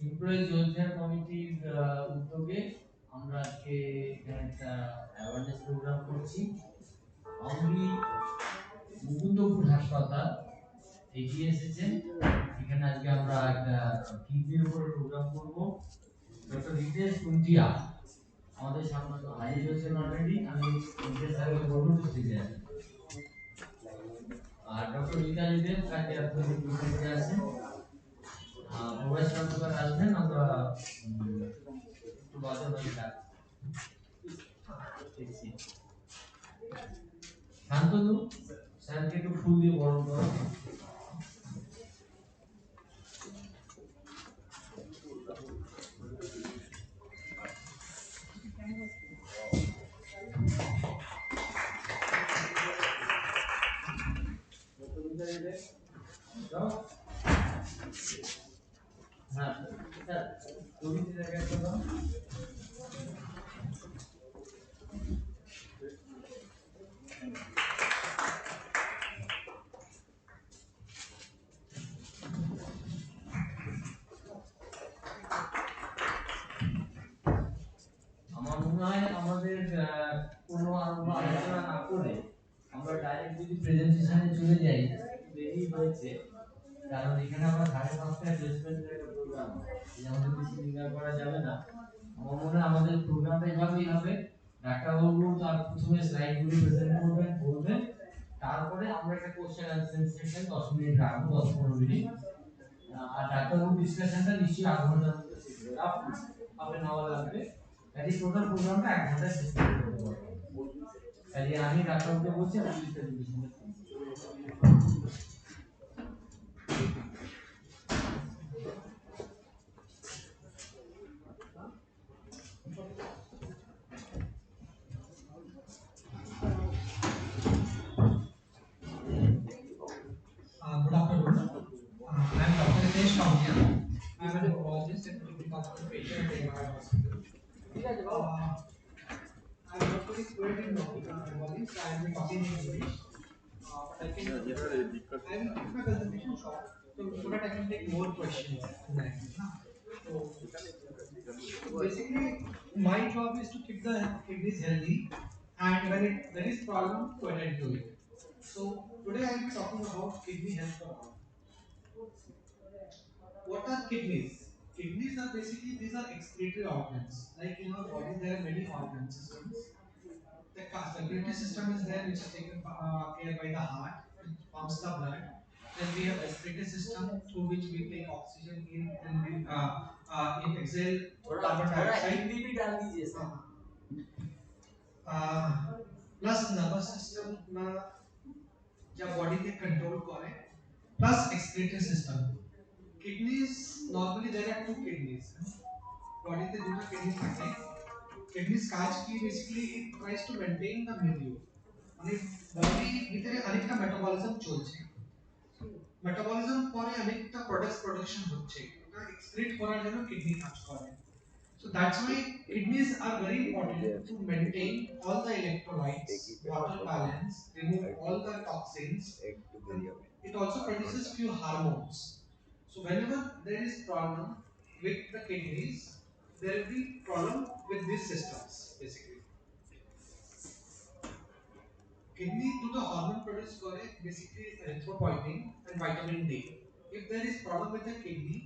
Employees welfare কমিটির উদ্যোগে আমরা আজকে এখানে একটা অ্যাওয়ারনেস প্রোগ্রাম করছি। আমি মুকুন্দপুর হাসপাতাল এগিয়ে এসেছেন। এখানে আজকে আমরা একটা কিডনির উপরে প্রোগ্রাম করব। ডক্টর রিতেশ কুন্টিয়া আমাদের সামনে তো হাজির হয়েছেন অলরেডি। আমি রিতেশ স্যারকে বলবো উপস্থিত আছেন। আর ডক্টর মিতালি দেব কাজে আপনাদের উপস্থিত আছেন। প্রভাস চন্দ্রকার আসবেন। আমরা একটু বাজার বাজার ডাকছি। শান্তনু স্যারকে একটু ফুল দিয়ে বরণ করো। হ্যাঁ স্যার তুমি জায়গায় দাও। আমার মনে হয় আমাদের কোনো আলোচনা না করে আমরা ডাইরেক্ট যদি প্রেজেন্টেশনে চলে যাই দেরি হয়েছে। কারণ এখানে আমরা 5:30টায় প্লেসমেন্টের একটা প্রোগ্রাম, আমাদের বেশি ডিনার করা যাবে না। আমার মনে হয় আমাদের প্রোগ্রামটা এভাবেই হবে। ডাক্তারবাবু তার প্রথমে স্লাইডগুলো প্রেজেন্ট করবেন, বলবেন, তারপরে আমরা একটা কোশ্চেন অ্যান্সার সেশন 10 মিনিট রাখবো, 10-15 মিনিট। আর ডাক্তারবাবু ডিসকাশনটা নিশ্চয়ই আধ ঘন্টার মধ্যে শেষ হবে, হাফ অ্যান আওয়ার লাগবে। কাজে টোটাল প্রোগ্রামটা 1 ঘন্টায় শেষ করতে পারবো। কাজে আমি ডাক্তারবাবুকে বলছি আপনি প্রেজেন্টেশনটা Good afternoon. I am Dr. Ritesh Kaumya. I am a nephrologist at Clinic Hospital Patient at AMR Hospital. I am not very fluent in Nephrology, so I am talking in English. But I will keep my presentation short so that I can take more questions tonight. So basically, my job is to keep the kidneys healthy, and when there is problem, to attend to it. So today I will be talking about kidney health for all. What are kidneys? Kidneys are basically these are excretory organs. Like in our body, there are many organ systems. The circulatory system is there, which is taken care by the heart, which pumps the blood. Then we have respiratory system through which we take oxygen in and we exhale carbon dioxide. Plus nervous system जब body के control करे. Plus excretory system. Kidneys, normally there are two kidneys. Body te duta kidney থাকে. Kidneys কাজ কি basically it tries to maintain the milieu. মানে body ভিতরে আরেকটা metabolism চলছে. Metabolism পরে আরেকটা products production হচ্ছে. ওটা excrete করার জন্য kidney কাজ করে. So that's why kidneys are very important to maintain all the electrolytes, water balance, remove all the toxins. It also produces few hormones. So whenever there is problem with the kidneys, there will be problem with these systems basically. Kidney to the hormone produce করে basically erythropoietin and vitamin D. If there is problem with the kidney,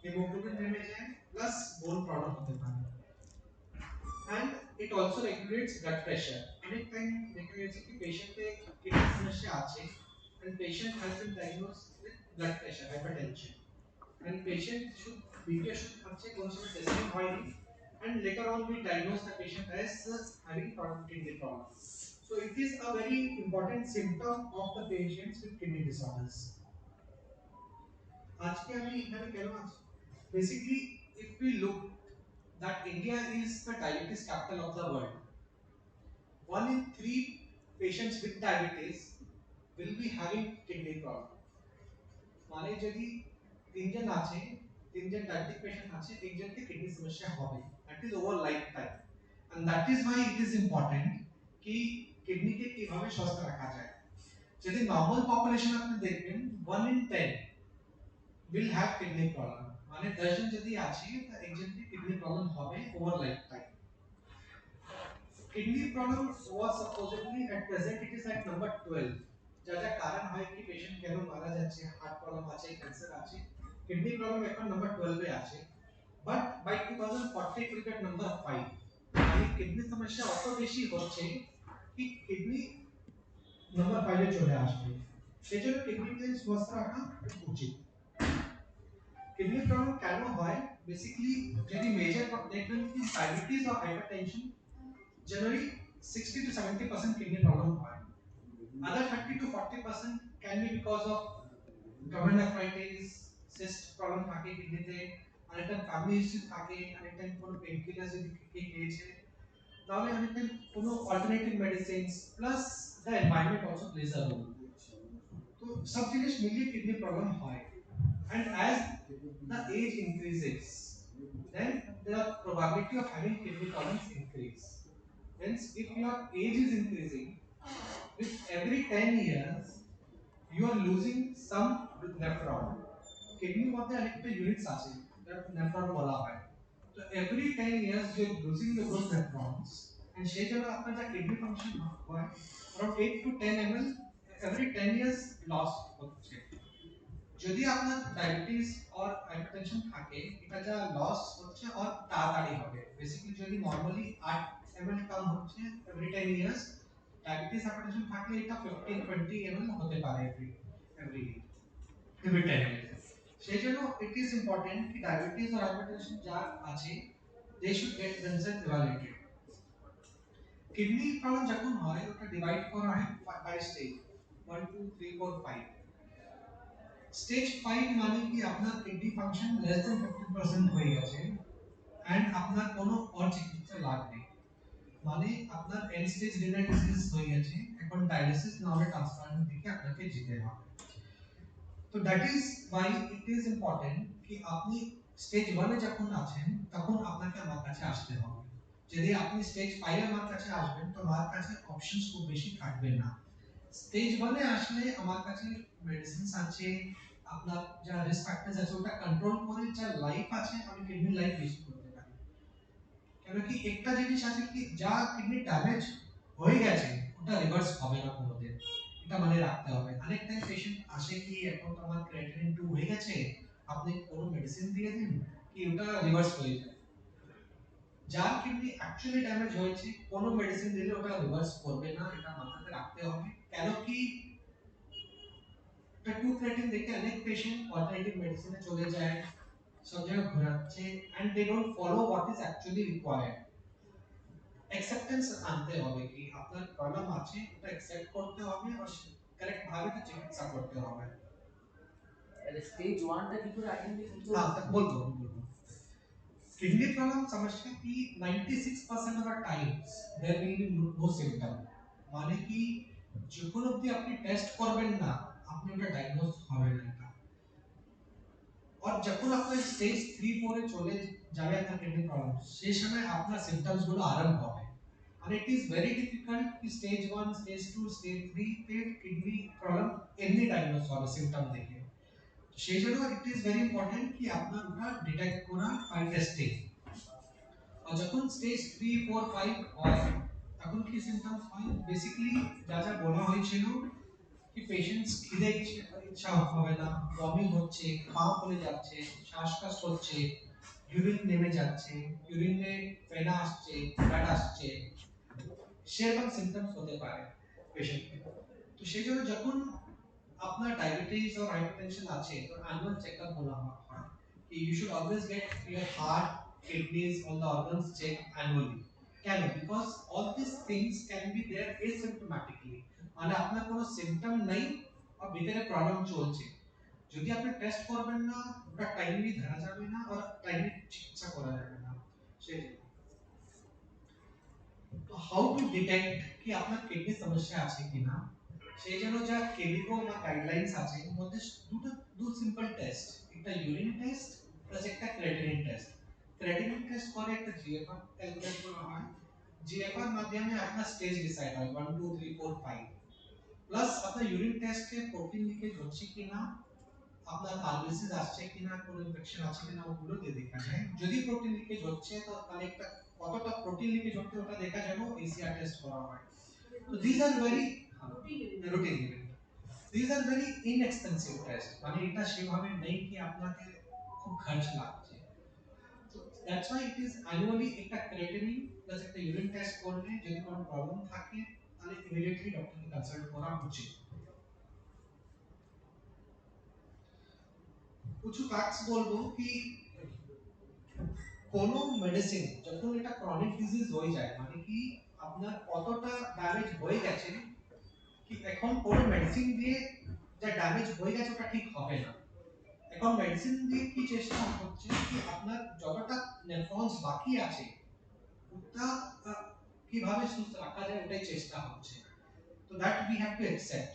hemoglobin নেমে যায় plus bone problem হতে পারে. And it also regulates blood pressure. অনেক time দেখা গেছে কি পেশেন্টে kidney সমস্যা আছে and patient has been diagnosed with blood pressure, hypertension. And patient should BPA should খাচ্ছে কোন সময় টেস্টিং হয়নি and later on we diagnose the patient as having kidney problem. So it is a very important symptom of the patients with kidney disorders. আজকে আমি এখানে কেন আছি? Basically, if we look that India is the diabetes capital of the world. 1 in 3 patients with diabetes will be having kidney problem. মানে যদি তিনজন আছে, তিনজন ডায়াবেটিক পেশেন্ট আছে, একজনকে কিডনি সমস্যা হবে। That is over lifetime. And that is why it is important कि किडनी के কিভাবে স্वस्थ রাখা যায়। যদি নরমাল পপুলেশন আপনি দেখবেন 1 in 10 will have kidney problem. মানে 10 জন যদি আছে তো একজনকে কিডনি প্রবলেম হবে over life time. Kidney problem was supposedly at present it is at number 12, যা যা কারণ হয় কি পেশেন্ট কেন মারা যাচ্ছে, হার্ট প্রবলেম আছে, ক্যান্সার আছে, কিডনি প্রবলেম এখন নাম্বার 12 এ আছে। But by 2040 it will get number 5। মানে কিডনি সমস্যা অত বেশি হচ্ছে কি কিডনি নাম্বার 5 এ চলে আসবে। সেজন্য কিডনি ক্লিনিক সুস্থ রাখা উচিত। কিডনি প্রবলেম কেন হয় বেসিক্যালি যদি মেজর দেখবেন কি ডায়াবেটিস और hypertension generally 60 to 70% kidney problem হয়। Other 30 to 40% can be because of glomerulonephritis, cyst problem থাকে কিডনিতে, অনেকটা ফ্যামিলি হিস্ট্রি থাকে, অনেকটা কোনো পেইনকিলার যদি খেয়েছে, তাহলে অনেকটা কোনো alternative medicines plus the environment also plays a role. তো সব জিনিস মিলিয়ে কিডনি প্রবলেম হয়। And as the age increases, then the probability of having kidney problems increase. Hence, if your age is increasing, with every 10 years, you are losing some nephron. Kidney মধ্যে আরেকটা units আছে, nephron বলা হয়। So every 10 years you are losing those nephrons, and সেই জন্য আপনার যা kidney function হয়, around 8 to 10 ml every 10 years loss হচ্ছে। যদি আপনার ডায়াবেটিস আর হাইপারটেনশন থাকে এটা যা লস হচ্ছে আর তাড়াতাড়ি হবে। বেসিক্যালি যদি নরমালি 8 ml কাম হচ্ছে এভরি 10 ইয়ার্স, ডায়াবেটিস হাইপারটেনশন থাকলে এটা 15-20 ml হতে পারে এভরি এভরি 10 ইয়ার্স। সেই জন্য ইট ইজ ইম্পর্টেন্ট কি ডায়াবেটিস আর হাইপারটেনশন যা আছে they should get themselves evaluated। Kidney problem যখন হয় ওটা ডিভাইড করা হয় 5 স্টেজ, 1 2 3 4 5। স্টেজ 5 মানে কি আপনার কিডনি ফাংশন লেস দ্যান 50% হয়ে গেছে এন্ড আপনার কোনো আর চিকিৎসা লাগবে, মানে আপনার এন্ড স্টেজ রিনাল ডিজিজ হয়ে গেছে, এখন ডায়ালিসিস না হলে ট্রান্সপ্লান্ট দিকে আপনাকে যেতে হবে। তো that is why it is important কি আপনি স্টেজ 1 এ যখন আছেন তখন আপনাকে আমার কাছে আসতে হবে। যদি আপনি স্টেজ 5 এ আমার কাছে আসবেন তো আমার কাছে অপশনস খুব বেশি থাকবে না। স্টেজ 1 এ আসলে আমার কাছে মেডিসিনস আছে, আপনার যা রিস্ক ফ্যাক্টরস আছে ওটা কন্ট্রোল করে যা লাইফ আছে আমি কিডনি লাইফ বেশি করতে পারি। কেন কি একটা জিনিস আছে কি যা কিডনি ড্যামেজ হয়ে গেছে ওটা রিভার্স হবে না কোনোদিন, এটা মনে রাখতে হবে। অনেক টাইম পেশেন্ট আসে কি এখন তো আমার ক্রিয়েটিনিন 2 হয়ে গেছে, আপনি কোনো মেডিসিন দিয়ে দিন কি ওটা রিভার্স হয়ে যায়। যার কিডনি অ্যাকচুয়ালি ড্যামেজ হয়েছে কোনো মেডিসিন দিলে ওটা রিভার্স করবে না, এটা মাথায় রাখতে হবে। কেন কি এটা 2 ক্রিয়েটিন দেখে অনেক পেশেন্ট অল্টারনেটিভ মেডিসিনে চলে যায়, सब जगह घुराচ্ছে and they don't follow what is actually required। acceptance আনতে হবে কি আপনার প্রবলেম আছে ওটা accept করতে হবে আর কারেক্ট ভাবে তো চিকিৎসা করতে হবে। তাহলে স্টেজ 1 টা কি করে আইডেন্টিফাই করব? হ্যাঁ বলবো কিডনি প্রবলেম সমস্যা কি 96% of the times there will be no symptom, মানে কি যখন অবধি আপনি টেস্ট করবেন না আপনি ওটা ডায়াগনোজ হবে না এটা। और যখন আপনার স্টেজ 3 4 এ চলে যাবে আপনার কিডনি প্রবলেম সেই সময় আপনার সিম্পটমস গুলো আরম্ভ হবে। আর ইট ইজ ভেরি ডিফিকাল্ট কি স্টেজ 1 স্টেজ 2 স্টেজ 3 তে কিডনি প্রবলেম এমনি ডায়াগনোজ হবে সিম্পটম দেখে। সেই জন্য ইট ইজ ভেরি ইম্পর্টেন্ট কি আপনার ওটা ডিটেক্ট করা বাই টেস্টিং। और যখন স্টেজ 3 4 5 হয় তখন কি সিম্পটমস হয় বেসিক্যালি যা যা বলা হয়েছিল कि पेशेंट्स খিদে ইচ্ছা হবে না, বমি হচ্ছে, পা ফুলে যাচ্ছে, শ্বাসকষ্ট হচ্ছে, ইউরিন নেমে যাচ্ছে, ইউরিনে ফেনা আসছে, ব্লাড আসছে, সেরকম সিম্পটমস হতে পারে পেশেন্টকে। তো সেই জন্য যখন আপনার ডায়াবেটিস और হাইপারটেনশন আছে তো অ্যানুয়াল চেকআপ বলা হয় कि you should always get your heart, kidneys, all the organs checked annually। কেন? Because all these things can be there asymptomatically, মানে আপনার কোনো সিম্পটম নাই আর ভিতরে প্রবলেম চলছে, যদি আপনি টেস্ট করবেন না ওটা টাইমলি ধরা যাবে না আর টাইমলি চিকিৎসা করা যাবে না। সেই তো হাউ টু ডিটেক্ট কি আপনার কিডনি সমস্যা আছে কিনা, সেই জন্য যা কেলিকো বা গাইডলাইনস আছে এর মধ্যে দু সিম্পল টেস্ট, একটা ইউরিন টেস্ট প্লাস একটা ক্রিয়েটিনিন টেস্ট। ক্রিয়েটিনিন টেস্ট করে একটা জিএফআর ক্যালকুলেট করা হয়, জিএফআর মাধ্যমে আপনার স্টেজ ডিসাইড হয় 1 2 3 4 5 প্লাস আপনার ইউরিন টেস্টে প্রোটিন লিকেজ হচ্ছে কিনা আপনার পালসিস আসছে কিনা, কোনো ইনফেকশন আছে কিনা ওগুলো দিয়ে দেখা যায়। যদি প্রোটিন লিকেজ হচ্ছে তো তাহলে একটা কতটা প্রোটিন লিকেজ হচ্ছে ওটা দেখা যাবে, এসিআর টেস্ট করা হয়। তো this are very routine event, this are very inexpensive test, মানে এটা সেভাবে নেই কি আপনাকে খুব খরচ লাগছে। That's why it is annually একটা ক্রিয়েটিনিন প্লাস একটা ইউরিন টেস্ট করলে যদি কোনো প্রবলেম থাকে তাহলে ইমিডিয়েটলি ডক্টরকে কনসাল্ট করা উচিত। কিছু ফ্যাক্টস বলবো কি কোন মেডিসিন যখন এটা ক্রনিক ডিজিজ হয়ে যায়, মানে কি আপনার কতটা ড্যামেজ হয়ে গেছে, কি এখন কোন মেডিসিন দিয়ে যা ড্যামেজ হয়ে গেছে ওটা ঠিক হবে না। এখন মেডিসিন দিয়ে কি চেষ্টা হচ্ছে কি আপনার যতটা নেফ্রনস বাকি আছে ওটা কিভাবে সুস্থ রাখা যায় ওটাই চেষ্টা হচ্ছে। তো that we have to accept.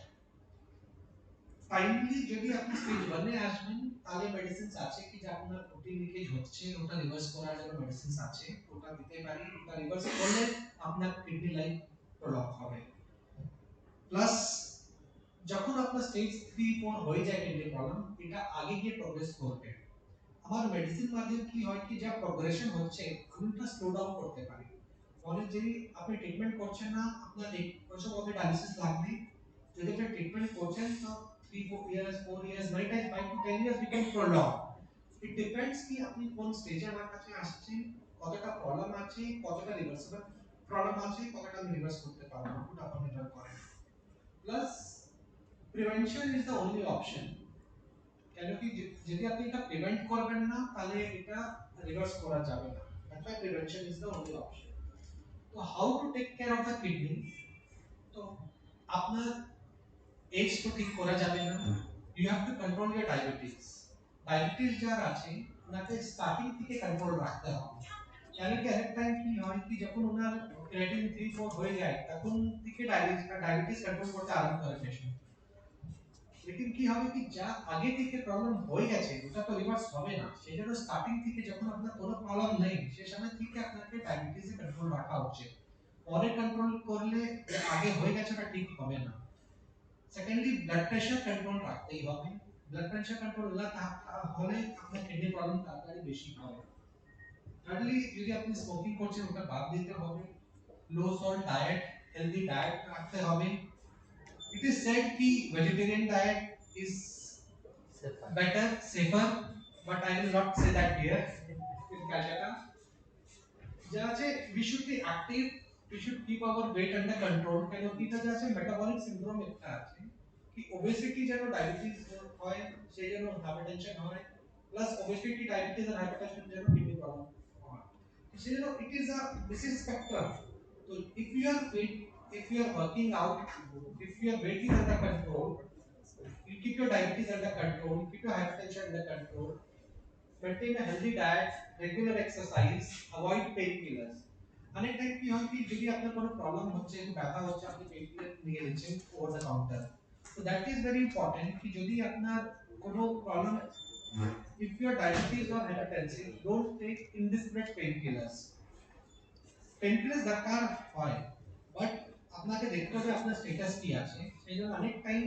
Finally যদি আপনি স্টেজ 1 এ আসবেন তাহলে মেডিসিনস আছে কি যে আপনার প্রোটিন লিকেজ হচ্ছে ওটা রিভার্স করার জন্য মেডিসিনস আছে, ওটা দিতে পারি। ওটা রিভার্স করলে আপনার কিডনি লাইফ প্রলং হবে। প্লাস যখন আপনার স্টেজ 3 4 হয়ে যায় কিডনি প্রবলেম, এটা আগে গিয়ে প্রোগ্রেস করবে। আমার মেডিসিন মাধ্যমে কি হয় কি যা প্রোগ্রেশন হচ্ছে আমি ওটা স্লো ডাউন করতে পারি। মানে যদি আপনি ট্রিটমেন্ট করছেন না, আপনার 1 বছর পরে ডায়ালিসিস লাগবে, যদি আপনি ট্রিটমেন্ট করছেন তো 3 4 years 4 years 9 times 5 to 10 years we can prolong. It depends কি আপনি কোন স্টেজে আমার কাছে আসছেন, কতটা প্রবলেম আছে, কতটা রিভার্সিবল প্রবলেম আছে, কতটা আমি রিভার্স করতে পারবো ওটা আপনি নির্ভর করে। Plus prevention is the only option. কেন কি যদি আপনি এটা প্রিভেন্ট করবেন না তাহলে এটা রিভার্স করা যাবে না। That's why prevention is the only option. তো how to take care of the kidney, তো আপনার এজ তো ঠিক করা যাবে না, you have to control your diabetes. Diabetes যার আছে ওনাকে স্টার্টিং থেকে কন্ট্রোল রাখতে হবে। কেন কি অনেক টাইম কি হয় কি যখন ওনার ক্রিয়েটিনিন 3 4 হয়ে যায় তখন থেকে ডায়াবেটিস কন্ট্রোল করতে আরম্ভ করে পেশেন্ট। লেকিন কি হবে কি যা আগে থেকে প্রবলেম হয়ে গেছে ওটা তো রিভার্স হবে না, সেজন্য স্টার্টিং থেকে যখন আপনার কোনো প্রবলেম নেই সে সময় থেকে আপনাকে ডায়াবেটিসে কন্ট্রোল রাখা উচিত। পরে কন্ট্রোল করলে যে আগে হয়ে গেছে ওটা ঠিক হবে না। সেকেন্ডলি ব্লাড প্রেশার কন্ট্রোল রাখতেই হবে। ব্লাড প্রেশার কন্ট্রোল না হলে আপনার কিডনি প্রবলেম তাড়াতাড়ি বেশি হয়। থার্ডলি যদি আপনি স্মোকিং করছেন ওটা বাদ দিতে হবে। লো সল্ট ডায়েট, হেলদি ডায়েট রাখতে হবে। It is said कि vegetarian diet is better, safer, but I will not say that here in Calcutta. যাচ্ছে we should be active, we should keep our weight under control. কেন কি এটা যাচ্ছে metabolic syndrome একটা আছে কি obesity যেন ডায়াবেটিস হয়, সেই জন্য হাইপারটেনশন হয়, প্লাস obesity ডায়াবেটিস আর হাইপারটেনশন যেন কিডনি প্রবলেম হয়। সেই জন্য it is a disease spectrum. So if you are fit, if you are working out, if your weight is under control, you keep your diabetes under control, keep your hypertension under control, maintain a healthy diet, regular exercise, avoid painkillers. অনেক time কি হয় কি যদি আপনার কোনো problem হচ্ছে, ব্যথা হচ্ছে, আপনি পেইনকিলার নিয়ে নিচ্ছেন ওভার দ্য কাউন্টার। তো দ্যাট ইজ ভেরি ইম্পর্টেন্ট কি যদি আপনার কোনো problem, if you are diabetes or hypertensive, don't take indiscriminate painkillers. Painkiller দরকার হয়, বাট আপনাকে দেখতে হবে আপনার স্ট্যাটাস কি আছে। সেই জন্য অনেক টাইম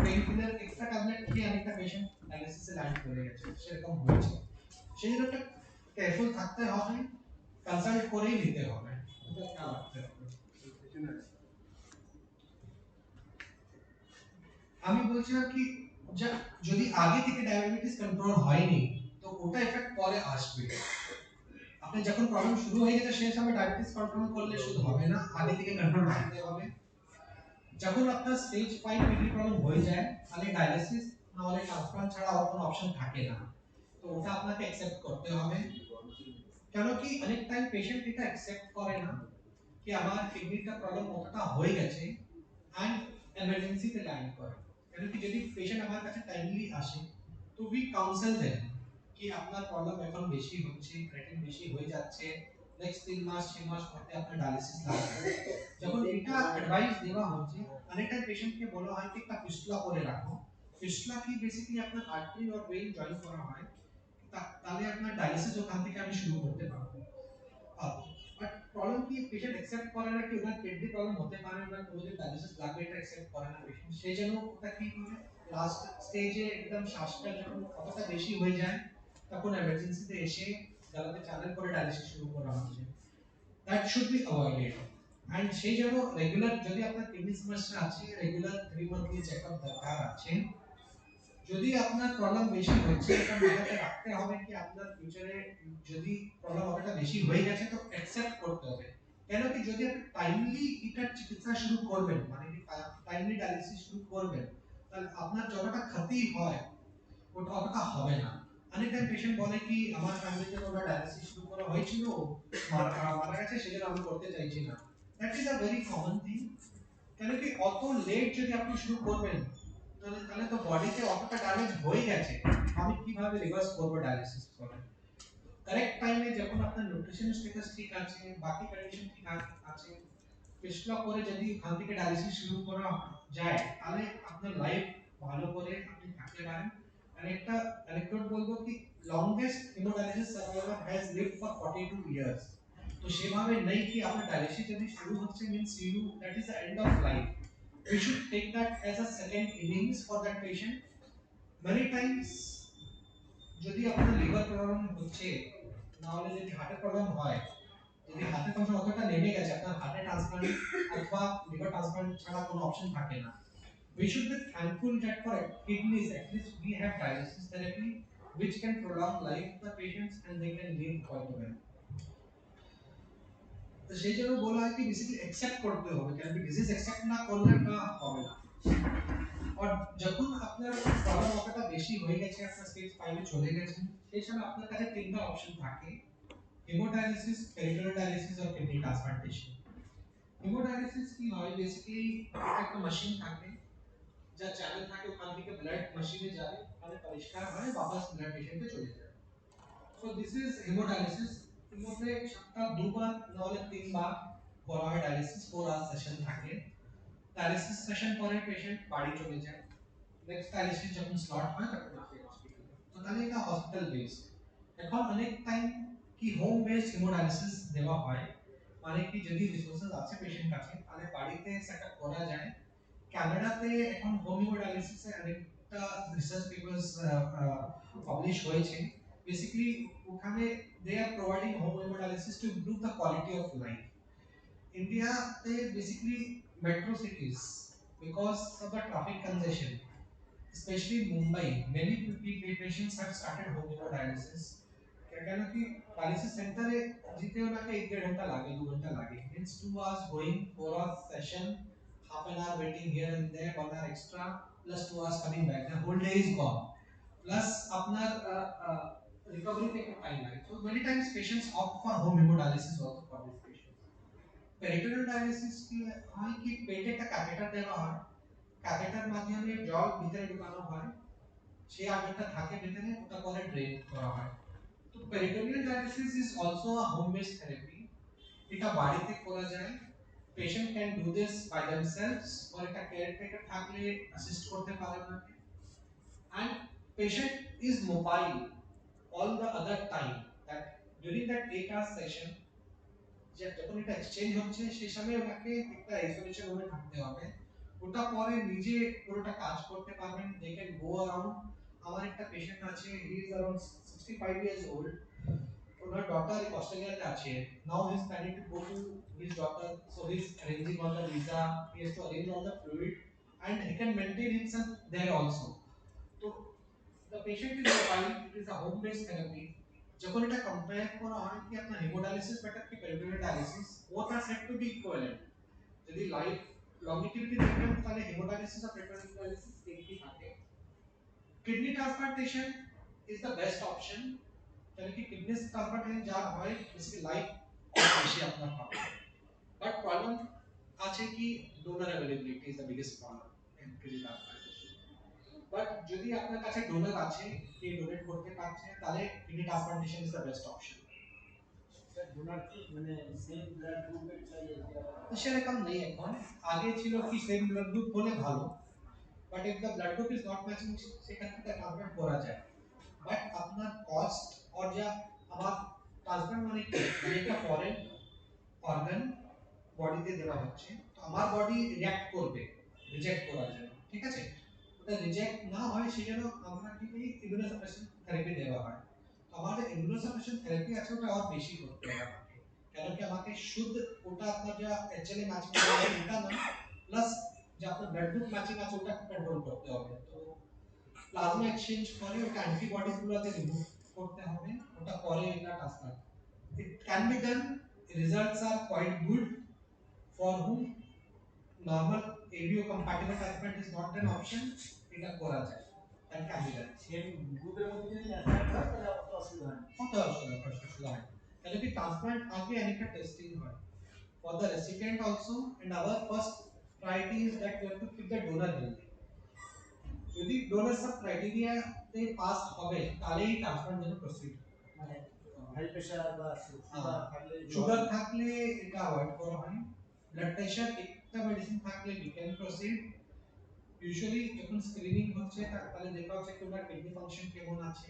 পেইনকিলার একটা ট্যাবলেট খেয়ে অনেকটা পেশেন্ট ডায়ালিসিসে ল্যান্ড করে গেছে, সেরকম হয়েছে। সেই জন্য একটা কেয়ারফুল থাকতে হবে, কনসাল্ট করেই নিতে হবে, এটা খেয়াল রাখতে হবে। আমি বলছিলাম কি যদি আগে থেকে ডায়াবেটিস কন্ট্রোল হয়নি তো ওটা এফেক্ট পরে আসবে। আপনি যখন প্রবলেম শুরু হয়ে গেছে সেই সময় ডায়াবেটিস কন্ট্রোল করলে শুধু হবে না, আগে থেকে কন্ট্রোল রাখতে হবে। যখন আপনার স্টেজ 5 কিডনি প্রবলেম হয়ে যায় তাহলে ডায়ালিসিস না হলে ট্রান্সপ্লান্ট ছাড়া আর কোনো অপশন থাকে না। তো ওটা আপনাকে অ্যাকসেপ্ট করতে হবে। কেন কি অনেক টাইম পেশেন্ট এটা অ্যাকসেপ্ট করে না कि আমার কিডনিটা প্রবলেম কতটা হয়ে গেছে এন্ড এমার্জেন্সিতে ল্যান্ড করে। কেন কি যদি পেশেন্ট আমার কাছে টাইমলি আসে তো উই কাউন্সেল দেন कि আপনার প্রবলেম এখন বেশি হচ্ছে, ক্রিয়েটিন বেশি হয়ে যাচ্ছে, নেক্সট 3 মাস 6 মাস পরে আপনার ডায়ালিসিস লাগবে। যখন এটা অ্যাডভাইস দেওয়া হচ্ছে অনেকটা পেশেন্টকে বলা হয় कि একটা ফিস্টুলা করে রাখো। ফিস্টুলা কি বেসিক্যালি আপনার আর্টারি আর ভেইন জয়েন করা হয়, তাহলে আপনার ডায়ালিসিস ওখান থেকে আমি শুরু করতে পারবো। বাট প্রবলেম কি পেশেন্ট অ্যাকসেপ্ট করে না कि ওনার কিডনি প্রবলেম হতে পারে, ওনার কোনোদিন ডায়ালিসিস লাগবে, এটা অ্যাকসেপ্ট করে না পেশেন্ট। সেই জন্য ওটা কি করে লাস্ট স্টেজে একদম শ্বাসটা যখন কতটা বেশি হয়ে যায় তখন এমার্জেন্সিতে এসে গলাতে চ্যানেল করে ডায়ালিসিস শুরু করা হচ্ছে। That should be avoided. And সেই জন্য রেগুলার যদি আপনার কিডনি সমস্যা আছে রেগুলার 3 মান্থলি চেকআপ দরকার আছে। যদি আপনার প্রবলেম বেশি হচ্ছে এটা মাথাতে রাখতে হবে কি আপনার ফিউচারে যদি প্রবলেম অতটা বেশি হয়ে গেছে তো অ্যাকসেপ্ট করতে হবে। কেন কি যদি আপনি টাইমলি এটার চিকিৎসা শুরু করবেন মানে কি টাইমলি ডায়ালিসিস শুরু করবেন তাহলে আপনার যতটা ক্ষতি হয় ওটা অতটা হবে না। অনেক টাইম পেশেন্ট বলে কি আমার ফ্যামিলিতে তো ডায়ালিসিস শুরু করা হয়েছিল মারা গেছে সেজন্য আমি করতে চাইছি না। That is a very common thing. কেন কি অত লেট যদি আপনি শুরু করবেন তাহলে তাহলে তো বডিতে অতটা ড্যামেজ হয়ে গেছে আমি কিভাবে রিভার্স করব ডায়ালিসিস করে। কারেক্ট টাইমে যখন আপনার নিউট্রিশন স্ট্যাটাস ঠিক আছে বাকি কন্ডিশন ঠিক আছে ফিস্টুলা করে যদি ওখান থেকে ডায়ালিসিস শুরু করা যায় তাহলে আপনার লাইফ ভালো করে আপনি থাকতে পারেন। আর একটা অ্যানেকডোট বলবো কি longest hemodialysis survivor has lived for 42 years. তো সেভাবে নেই কি আপনার ডায়ালিসিস যদি শুরু হচ্ছে means you that is the end of life. We should take that as a second innings for that patient. Many times যদি আপনার লিভার প্রবলেম হচ্ছে না হলে যদি হার্টের প্রবলেম হয় যদি হার্টের প্রবলেম অতটা নেমে গেছে আপনার হার্টের ট্রান্সপ্লান্ট অথবা লিভার ট্রান্সপ্লান্ট ছাড়া কোনো অপশন থাকে না। We should be thankful that for kidneys at least we have dialysis therapy which can prolong life of the patients and they can live quite well. তো সেই জন্য বলা হয় কি বেসিক্যালি অ্যাকসেপ্ট করতে হবে কারণ ডিজিজ অ্যাকসেপ্ট না করলে না হবে না। और যখন আপনার প্রবলেম অতটা বেশি হয়ে গেছে আপনার স্টেজ 5 এ চলে গেছে সেই সময় আপনার কাছে তিনটা অপশন থাকে হেমোডায়ালিসিস পেরিটোনিয়াল ডায়ালিসিস আর কিডনি ট্রান্সপ্লান্টেশন। হেমোডায়ালিসিস কি হয় বেসিক্যালি একটা মেশিন থাকে যা চ্যানেল থাকে ওখান থেকে ব্লাড মেশিনে যাবে মানে পরিষ্কার হয় वापस ব্লাড পেশেন্টে চলে যায়। So this is hemodialysis. এর মধ্যে সপ্তাহে দুবার নাহলে তিনবার করা হয় ডায়ালিসিস 4 আওয়ার সেশন থাকে। ডায়ালিসিস সেশন পরে পেশেন্ট বাড়ি চলে যায়। নেক্সট ডায়ালিসিস যখন স্লট হয় তখন আসে হসপিটালে। তো তাহলে এটা হসপিটাল বেসড। এখন অনেক টাইম কি হোম বেসড হেমোডায়ালিসিস দেওয়া হয় মানে কি যদি রিসোর্সেস আছে পেশেন্ট কাছে তাহলে বাড়িতে সেটআপ করা যায়। কানাডাতে এখন হোম হেমোডায়ালিসিসে অনেকটা রিসার্চ পেপারস পাবলিশ হয়েছে। বেসিক্যালি ওখানে they are providing home hemodialysis to improve the quality of life. ইন্ডিয়াতে basically metro cities because of the traffic congestion especially in Mumbai many patients have started home hemodialysis কেন কি dialysis সেন্টারে যেতে ওনাকে 1.5 ঘন্টা লাগে 2 ঘন্টা লাগে means 2 hours going 4 hours session half an hour waiting here and there 1 hour extra plus 2 hours coming back the whole day is gone plus আপনার recovery take time লাগে so many times patients opt for home hemodialysis also for this patient। Peritoneal dialysis কি হয় কি পেটে একটা catheter দেওয়া হয় catheter মাধ্যমে জল ভিতরে ঢোকানো হয় সেই আগেরটা থাকে ভিতরে ওটা পরে ড্রেন করা হয়। তো peritoneal dialysis is also a home based therapy. এটা বাড়িতে করা যায়। Patient can do this by themselves और একটা কেয়ারটেকার থাকলে অ্যাসিস্ট করতে পারে ওনাকে। and patient is mobile all the other time that during that 8 hour session যে যখন এটা এক্সচেঞ্জ হচ্ছে সেই সময় ওনাকে একটা আইসোলেশন রুমে থাকতে হবে। ওটা পরে নিজে পুরোটা কাজ করতে পারবেন দে ক্যান গো अराउंड। আমার একটা পেশেন্ট আছে he is around 65 years old. ওনার ডটার অস্ট্রেলিয়াতে আছে। Now he is planning to go to his daughter so he is arranging all the visa he has to arrange all the fluid and he can maintain himself there also। তো the patient is mobile it is a home based therapy। যখন এটা compare করা হয় কি আপনার haemodialysis better কি peritoneal dialysis both are said to be equivalent। যদি life longevity দেখেন তাহলে হেমোডায়ালিসিস আর পেরিটোনিয়াল ডায়ালিসিস একই থাকে। Kidney transplantation is the best option কেন কি কিডনি ট্রান্সপ্লান্টেশন যা হয় বেসিক্যালি লাইফ বেশি আপনার পাবে বাট প্রবলেম আছে কি donor availability is the biggest problem in kidney transplantation. But যদি আপনার কাছে ডোনার আছে কে ডোনেট করতে পারছে তাহলে kidney transplantation is the best option. Donor মানে সেম ব্লাড গ্রুপের চাই সেরকম নেই এখন আগে ছিল কি সেম ব্লাড গ্রুপ হলে ভালো but if the blood group is not matching সেখান থেকে ট্রান্সপ্লান্ট করা যায়। বাট আপনার কস্ট और যা আমার ট্রান্সপ্লান্ট মানে কি মানে একটা ফরেন অর্গান বডিতে দেওয়া হচ্ছে তো আমার বডি রিঅ্যাক্ট করবে রিজেক্ট করার জন্য ঠিক আছে। ওটা রিজেক্ট না হয় সেই জন্য আমরা কি করি ইমিউনোসাপ্রেশন থেরাপি দেওয়া হয়। তো আমাদের ইমিউনোসাপ্রেশন থেরাপি আছে ওটা আর বেশি করতে হবে আমাকে, কেন কি আমাকে শুদ্ধ ওটা আপনার যা এচএলএ ম্যাচিং ওটা না, প্লাস যে আপনার ব্লাড গ্রুপ ম্যাচিং আছে ওটা কন্ট্রোল করতে হবে। তো প্লাজমা এক্সচেঞ্জ করে ওটা অ্যান্টিবডিজ গুলোকে রিমুভ করতে হবে, ওটা পরে এটা transplant it can be done, results are quite good for whom normal ABO compatible transplant is not an option, এটা করা যায়, that can be done। Same গ্রুপের মধ্যে যদি ট্রান্সপ্লান্ট হয় তাহলে অত অসুবিধা হয় না। কত অসুবিধা হয়, তাহলে কি ট্রান্সপ্লান্ট আগে অনেকটা টেস্টিং হয় for the recipient also, and our first priority is that we have to keep the donor healthy। যদি ডোনার সব ক্রাইটেরিয়া তে পাস হবে তাহলেই ট্রান্সপ্লান্ট যেন প্রসিড। মানে হাই প্রেসার বা সুগার থাকলে এটা অ্যাভয়েড করা হয়। ব্লাড প্রেসার একটা মেডিসিন থাকলে we can proceed। ইউজুয়ালি যখন স্ক্রিনিং হচ্ছে তাহলে দেখা হচ্ছে কি ওনার কিডনি ফাংশন কেমন আছে,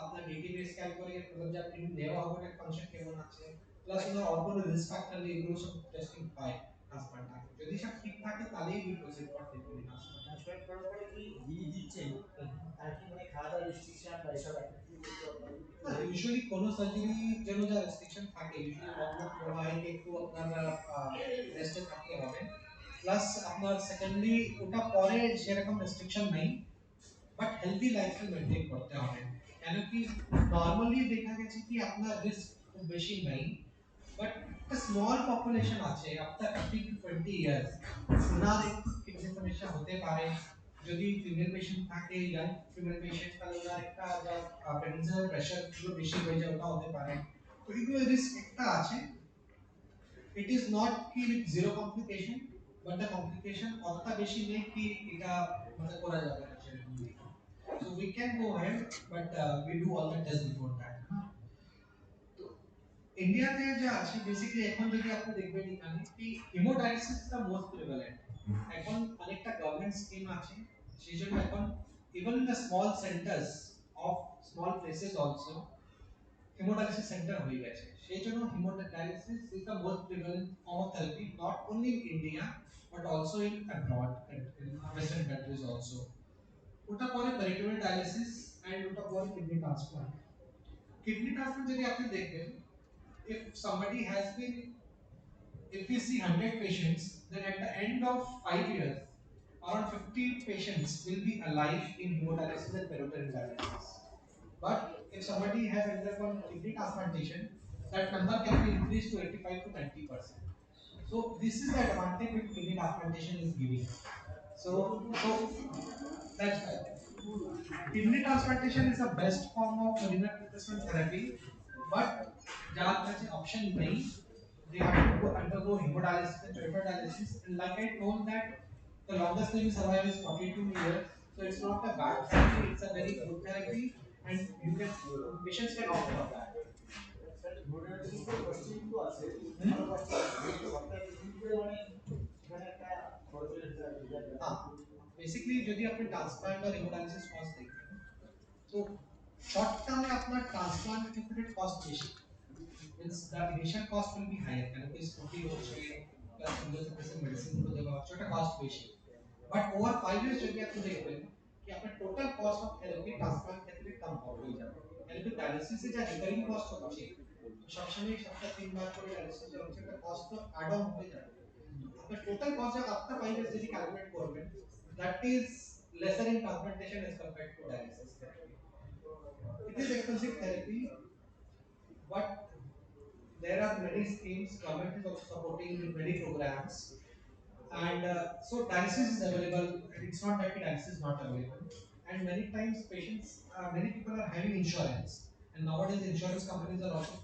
আপনার ডিটিপি স্ক্যান করে मतलब যা কিডনি নেওয়া হবে ওটার ফাংশন কেমন আছে, প্লাস ওনার অর্গান রিস্ক ফ্যাক্টর এগুলো সব টেস্টিং হয় ট্রান্সপ্লান্ট আগে। যদি সব ঠিক থাকে তাহলেই we proceed for treatment। Transplant করার পরে কি যিনি দিচ্ছেন তার কি মানে খাওয়া দাওয়া রেস্ট্রিকশন বা এসব অ্যাক্টিভিটি করতে হবে? ইউজুয়ালি কোনো সার্জারি জন্য যা রেস্ট্রিকশন থাকে ইউজুয়ালি ওয়ার্কআউট করা হয় একটু আপনার রেস্টে থাকতে হবে, প্লাস আপনার সেকেন্ডলি ওটা পরে সেরকম রেস্ট্রিকশন নেই, বাট হেলদি লাইফস্টাইল মেনটেন করতে হবে। কেন কি নরমালি দেখা গেছে কি আপনার রিস্ক খুব বেশি নেই, বাট একটা স্মল পপুলেশন আছে আফটার 15 to 20 ইয়ার্স ওনার একটু কিডনি সমস্যা হতে পারে। যদি ফিমেল পেশেন্ট থাকে ইয়াং ফিমেল পেশেন্ট তাহলে ওনার একটা যা প্রেগন্যান্সি প্রেশার গুলো বেশি হয়ে যায় ওটা হতে পারে। তো এগুলো রিস্ক একটা আছে। ইট ইজ নট কি with zero complication, but the complication অতটা বেশি নেই কি এটা মানে করা যাবে না সেরকম নেই। So we can go ahead, but we do all the tests before that। তো ইন্ডিয়াতে যা আছে বেসিক্যালি এখন যদি আপনি দেখবেন এখানে কি hemodialysis is the most prevalent. এখন অনেকটা গভর্নমেন্ট স্কিম আছে সেই জন্য এখন even in the small centres of small places also hemodialysis centre হয়ে গেছে। সেই জন্য hemodialysis is the most prevalent form of therapy not only in India but also in abroad in western countries also. ওটা পরে peritoneal dialysis and ওটা পরে kidney transplant. Kidney transplant যদি আপনি দেখবেন, if somebody has been, if we see 100 patients, then at the end of 5 years around 50 patients will be alive in hemodialysis and peritoneal dialysis. But if somebody has undergone kidney transplantation, that number can be increased to 85 to 90%. So this is the advantage which kidney transplantation is giving। So that's why kidney transplantation is the best form of renal replacement therapy, but जार काছে option नहीं, they have to go undergo hemodialysis and peritoneal dialysis, and like I told that the longest living survival is 42 years, so it's not a bad therapy, it's a very good therapy, and you can patients can opt for that। Basically यदि आपने transplant और hemodialysis cost देखते हैं तो short term में अपना transplant treatment cost बेसी means the initial cost will be higher kind of is 40 হচ্ছে plus immunosuppressive medicine গুলো দেওয়া হচ্ছে ওটা কস্ট বেশি, বাট ওভার 5 ইয়ার্স যদি আপনি দেখবেন कि আপনার total cost of therapy transplant ক্ষেত্রে কম হয়ে যাবে। হেলথ ডায়ালিসিসে যা রিকারিং কস্ট হচ্ছে সবসময় সপ্তাহে 3 বার করে ডায়ালিসিস হচ্ছে একটা কস্ট তো অ্যাড অন হয়ে যাবে। আপনার টোটাল কস্ট যা আফটার 5 ইয়ার্স যদি ক্যালকুলেট করবেন that is lesser in transplantation as compared to dialysis therapy। It is expensive therapy, but there are many schemes, government is also supporting with many programs, and so dialysis is available, and it's not that dialysis is not available, and many times patients, many people are having insurance, and nowadays insurance companies are also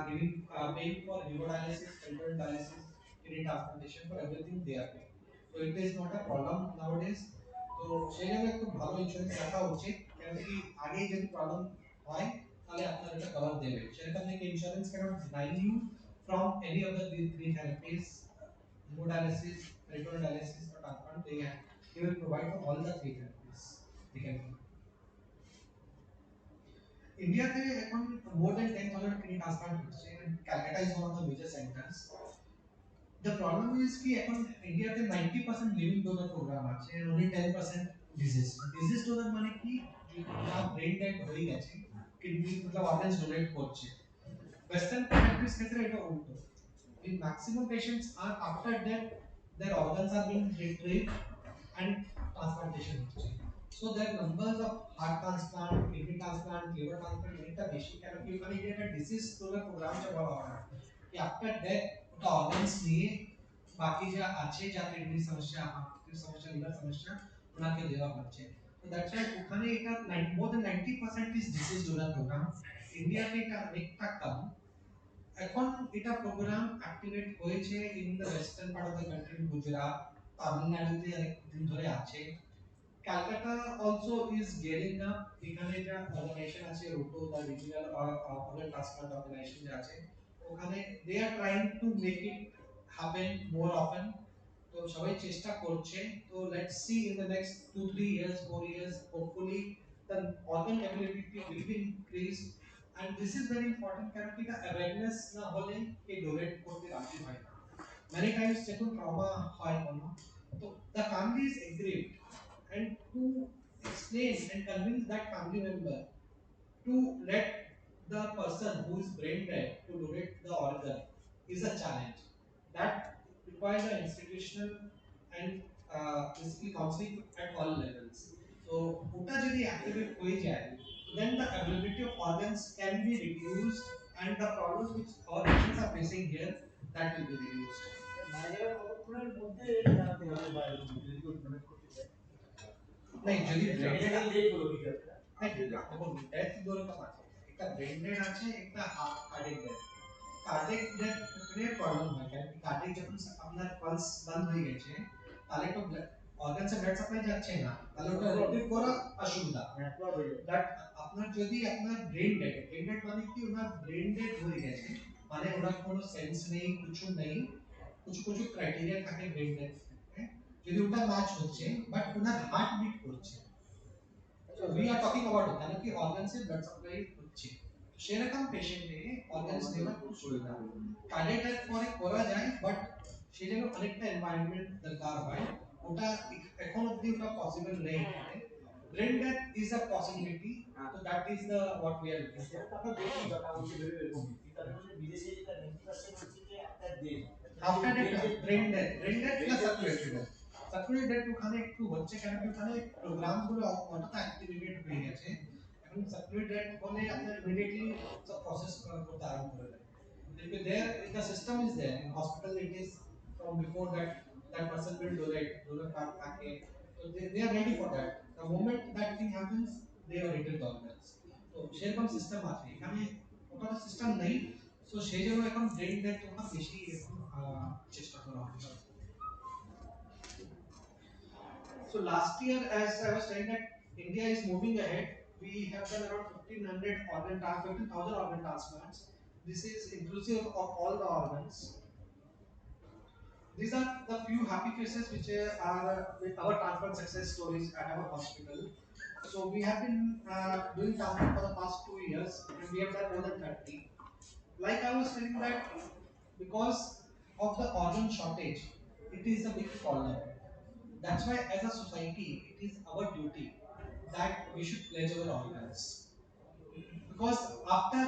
giving paying for hemodialysis, peritoneal dialysis, kidney transplantation, for everything they are paying, so it is not a problem nowadays। তো সেই জন্য একটু ভালো insurance রাখা উচিত, কারণ কি আগে যদি প্রবলেম হয় তাহলে আপনার এটা কভার দেবে। সেটা থেকে insurance cannot deny you from any of the these three therapies, hemodialysis, peritoneal dialysis or transplant, they will provide for all the three therapies they can give। ইন্ডিয়াতে এখন more than 10,000 kidney transplant হচ্ছে, and Calcutta is one of the major centers। The problem is कि এখন ইন্ডিয়াতে 90% living donor programme আছে and only 10% disease donor মানে কি, যারা ব্রেন ডেড হয়ে গেছে, কিডনি मतलब অর্গানস ডোনেট করছে। ওয়েস্টার্ন কান্ট্রিজ ক্ষেত্রে এটা উল্টো। In maximum patients are after death, their organs are being retrieved and transplantation হচ্ছে। So their numbers of heart transplant, kidney transplant, liver transplant অনেকটা বেশি, কারণ কি ওখানে যে একটা ডিজিজ ডোনার প্রোগ্রামটা বলা হয় कि आफ्टर डेथ ওটা অর্গানস নিয়ে বাকি যা আছে, যা কিডনি সমস্যা, হার্টের সমস্যা, লিভার সমস্যা, ওনাকে দেওয়া হচ্ছে। তো দ্যাটস ওয়াই ওখানে এটা more than 90% is deceased donor program. ইন্ডিয়াতে এটা অনেকটা কম। এখন এটা প্রোগ্রাম অ্যাক্টিভেট হয়েছে in the western part of the country, Gujarat, তামিলনাড়ুতে অনেক দিন ধরে আছে। Calcutta also is getting up. এখানে যা অর্গানাইজেশন আছে, ROTTO the regional organ transplant organisation যে আছে, ওখানে they are trying to make it happen more often. তো সবাই চেষ্টা করছে। তো let's see in the next 2-3 years, 4 years, hopefully the organ availability will be increased, and this is very important কারণ কি এটা awareness না হলে কে ডোনেট করতে রাজি হয় না। many times যখন ট্রমা হয় কোনো, তো the family is aggrieved, and to explain and convince that family member to let the person who is brain dead to donate the organ is a challenge that requires an institutional and basically counseling at all levels. So ওটা যদি activate হয়ে যায়, then the availability of organs can be reduced, and the problems which our patients are facing here, that will be reduced. नहीं যদি death दोनों का बात है, একটা ব্রেন ডেড আছে, একটা কার্ডিয়াক ডেথ। কার্ডিয়াক ডেথ में प्रॉब्लम है क्या कि কার্ডিয়াক যখন আপনার পালস বন্ধ হয়ে গেছে, তাহলে তো অর্গান সে ব্লাড সাপ্লাই যাচ্ছে না, তাহলে ওটা রোটেট করা অসুবিধা। বাট আপনার যদি আপনার ব্রেন ডেড মানে কি ওনার ব্রেন ডেড হয়ে গেছে, মানে ওনার কোনো সেন্স নেই, কিছু নেই, কিছু কিছু ক্রাইটেরিয়া থাকে ব্রেন ডেড, যদি ওটা ম্যাচ হচ্ছে বাট ওনার হার্ট বিট করছে, so we are talking about কেন কি অর্গান সে ব্লাড সাপ্লাই হচ্ছে, সেরকম পেশেন্টে অর্গানস নেওয়া খুব সুবিধা। কার্ডিয়াক ডেথ পরে করা যায়, বাট সেজন্য অনেকটা এনवायरमेंट দরকার হয়, ওটা এখন অবধি ওটা পসিবল নেই। Brain death is a possibility, তো that is the what we are looking for. After death brain death plus circulatory death, circulatory death ওখানে একটু হচ্ছে কারণ কি ওখানে প্রোগ্রামগুলো অটোটা অ্যাক্টিভেটেড হয়ে গেছে। এখন সার্কুলেটরি ডেট হলে আপনার ইমিডিয়েটলি সব প্রসেস করতে আরম্ভ করে দেয়। If there the system is there in hospital, it is from before that that person will donate packet, so they are ready for that. The moment that thing happens, they are ready to organs. তো সেরকম system আছে এখানে, ওটা system নেই। So সেই জন্য এখন brain death ওটা বেশি এখন চেষ্টা করা হচ্ছে। So last year, as I was saying that India is moving ahead, we have done around 15,000 organ transplants. This is inclusive of all the organs. These are the few happy faces which are with our transplant success stories at our hospital. So we have been doing transplant for the past 2 years, and we have done more than 30. Like I was saying that because of the organ shortage, it is a big problem. That's why, as a society, it is our duty that we should pledge our organs. Because after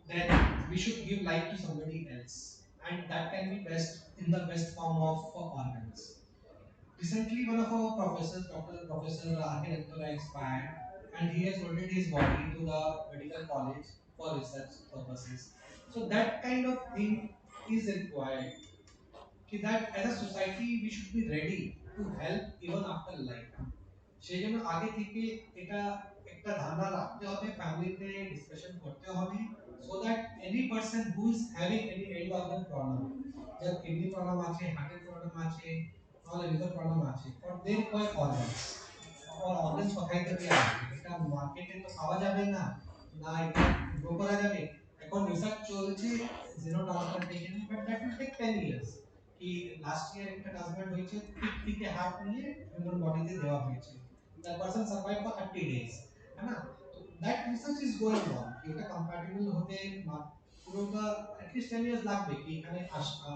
death, we should give life to somebody else, and that can be best in the best form of organs. Recently, one of our professors, Professor R.K. Rantora, expired, and he has donated his body to the medical college for research purposes. So that kind of thing is required. That as a society we should be ready to help even after life. সেই জন্য আগে থেকে এটা একটা ধারণা রাখতে হবে, ফ্যামিলিতে ডিসকাশন করতে হবে, so that any person who is having any end organ problem, যার কিডনি প্রবলেম আছে, হার্টের প্রবলেম আছে, তাহলে লিভার প্রবলেম আছে, for they require organs, or organs কোথায় থেকে আসবে, এটা মার্কেটে তো পাওয়া যাবে না, না এটা গ্রো করা যাবে। এখন রিসার্চ চলছে zero transplantation, but that will take 10 years। कि लास्ट ईयर একটা ট্রান্সপ্লান্ট হয়েছে, থেকে হার্ট নিয়ে হিউম্যান বডিতে দেওয়া হয়েছে, the person survived for 30 days, है ना। तो that research is going on कि এটা compatible হতে পুরোটা at least 10 years লাগবে कि এখানে আসতে,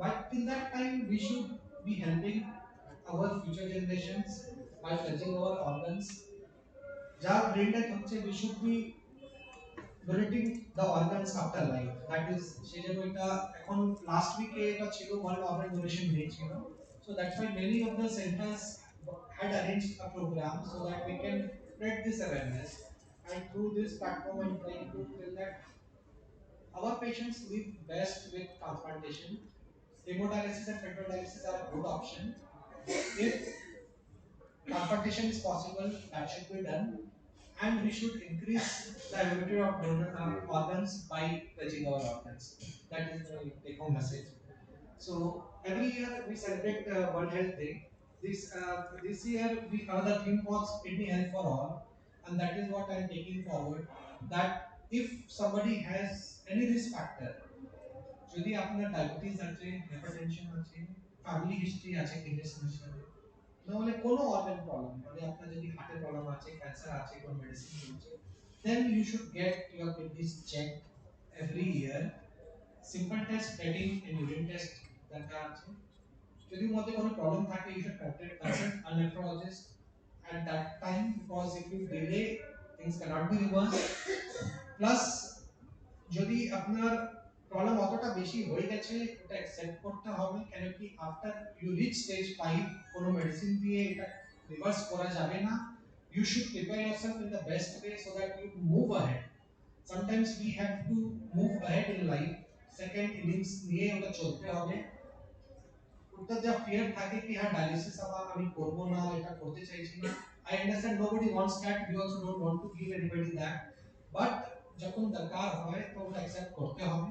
but till that time we should be helping our future generations, by touching our organs. যার brain death হচ্ছে we should be donating the organs after life. That is সেজন্য এটা এখন last week এটা ছিল world organ donation day ছিল. So that's why many of the centers had arranged a program so that we can spread this awareness. And through this platform I'm trying to tell that our patients live best with transplantation. Hemodialysis and petodialysis are a good option. If transplantation is possible, that should be done. And we should increase the availability of organs by touching our organs. That is the take home message. So every year we celebrate World Health Day. This year the theme was kidney health for all, and that is what I am taking forward. That if somebody has any risk factor, যদি আপনার diabetes আছে, hypertension আছে, family history আছে kidney সমস্যা, নাহলে কোনো organ problem, মানে আপনার যদি হার্টের প্রবলেম আছে, ক্যান্সার আছে, কোন মেডিসিন চলছে, then you should get your kidneys checked every year. Simple test, creatinine and urine test দরকার আছে। যদি মধ্যে কোনো প্রবলেম থাকে, you should consult a nephrologist at that time, because if you delay, things cannot be reversed. Plus যদি আপনার problem অতটা বেশি হয়ে গেছে, ওটা অ্যাকসেপ্ট করতে হবে, কেন কি আফটার ইউ রিচ স্টেজ 5 কোনো মেডিসিন দিয়ে এটা রিভার্স করা যাবে না। You should prepare yourself in the best way so that you move ahead. Sometimes we have to move ahead in life. Second innings নিয়ে ওটা চলতে হবে। ওটা যা ফিয়ার থাকে কি হ্যাঁ ডায়ালিসিস আমি করব না, এটা করতে চাইছি না। I understand nobody wants that. We also don't want to give anybody that. But যখন দরকার হয় তো ওটা অ্যাকসেপ্ট করতে হবে।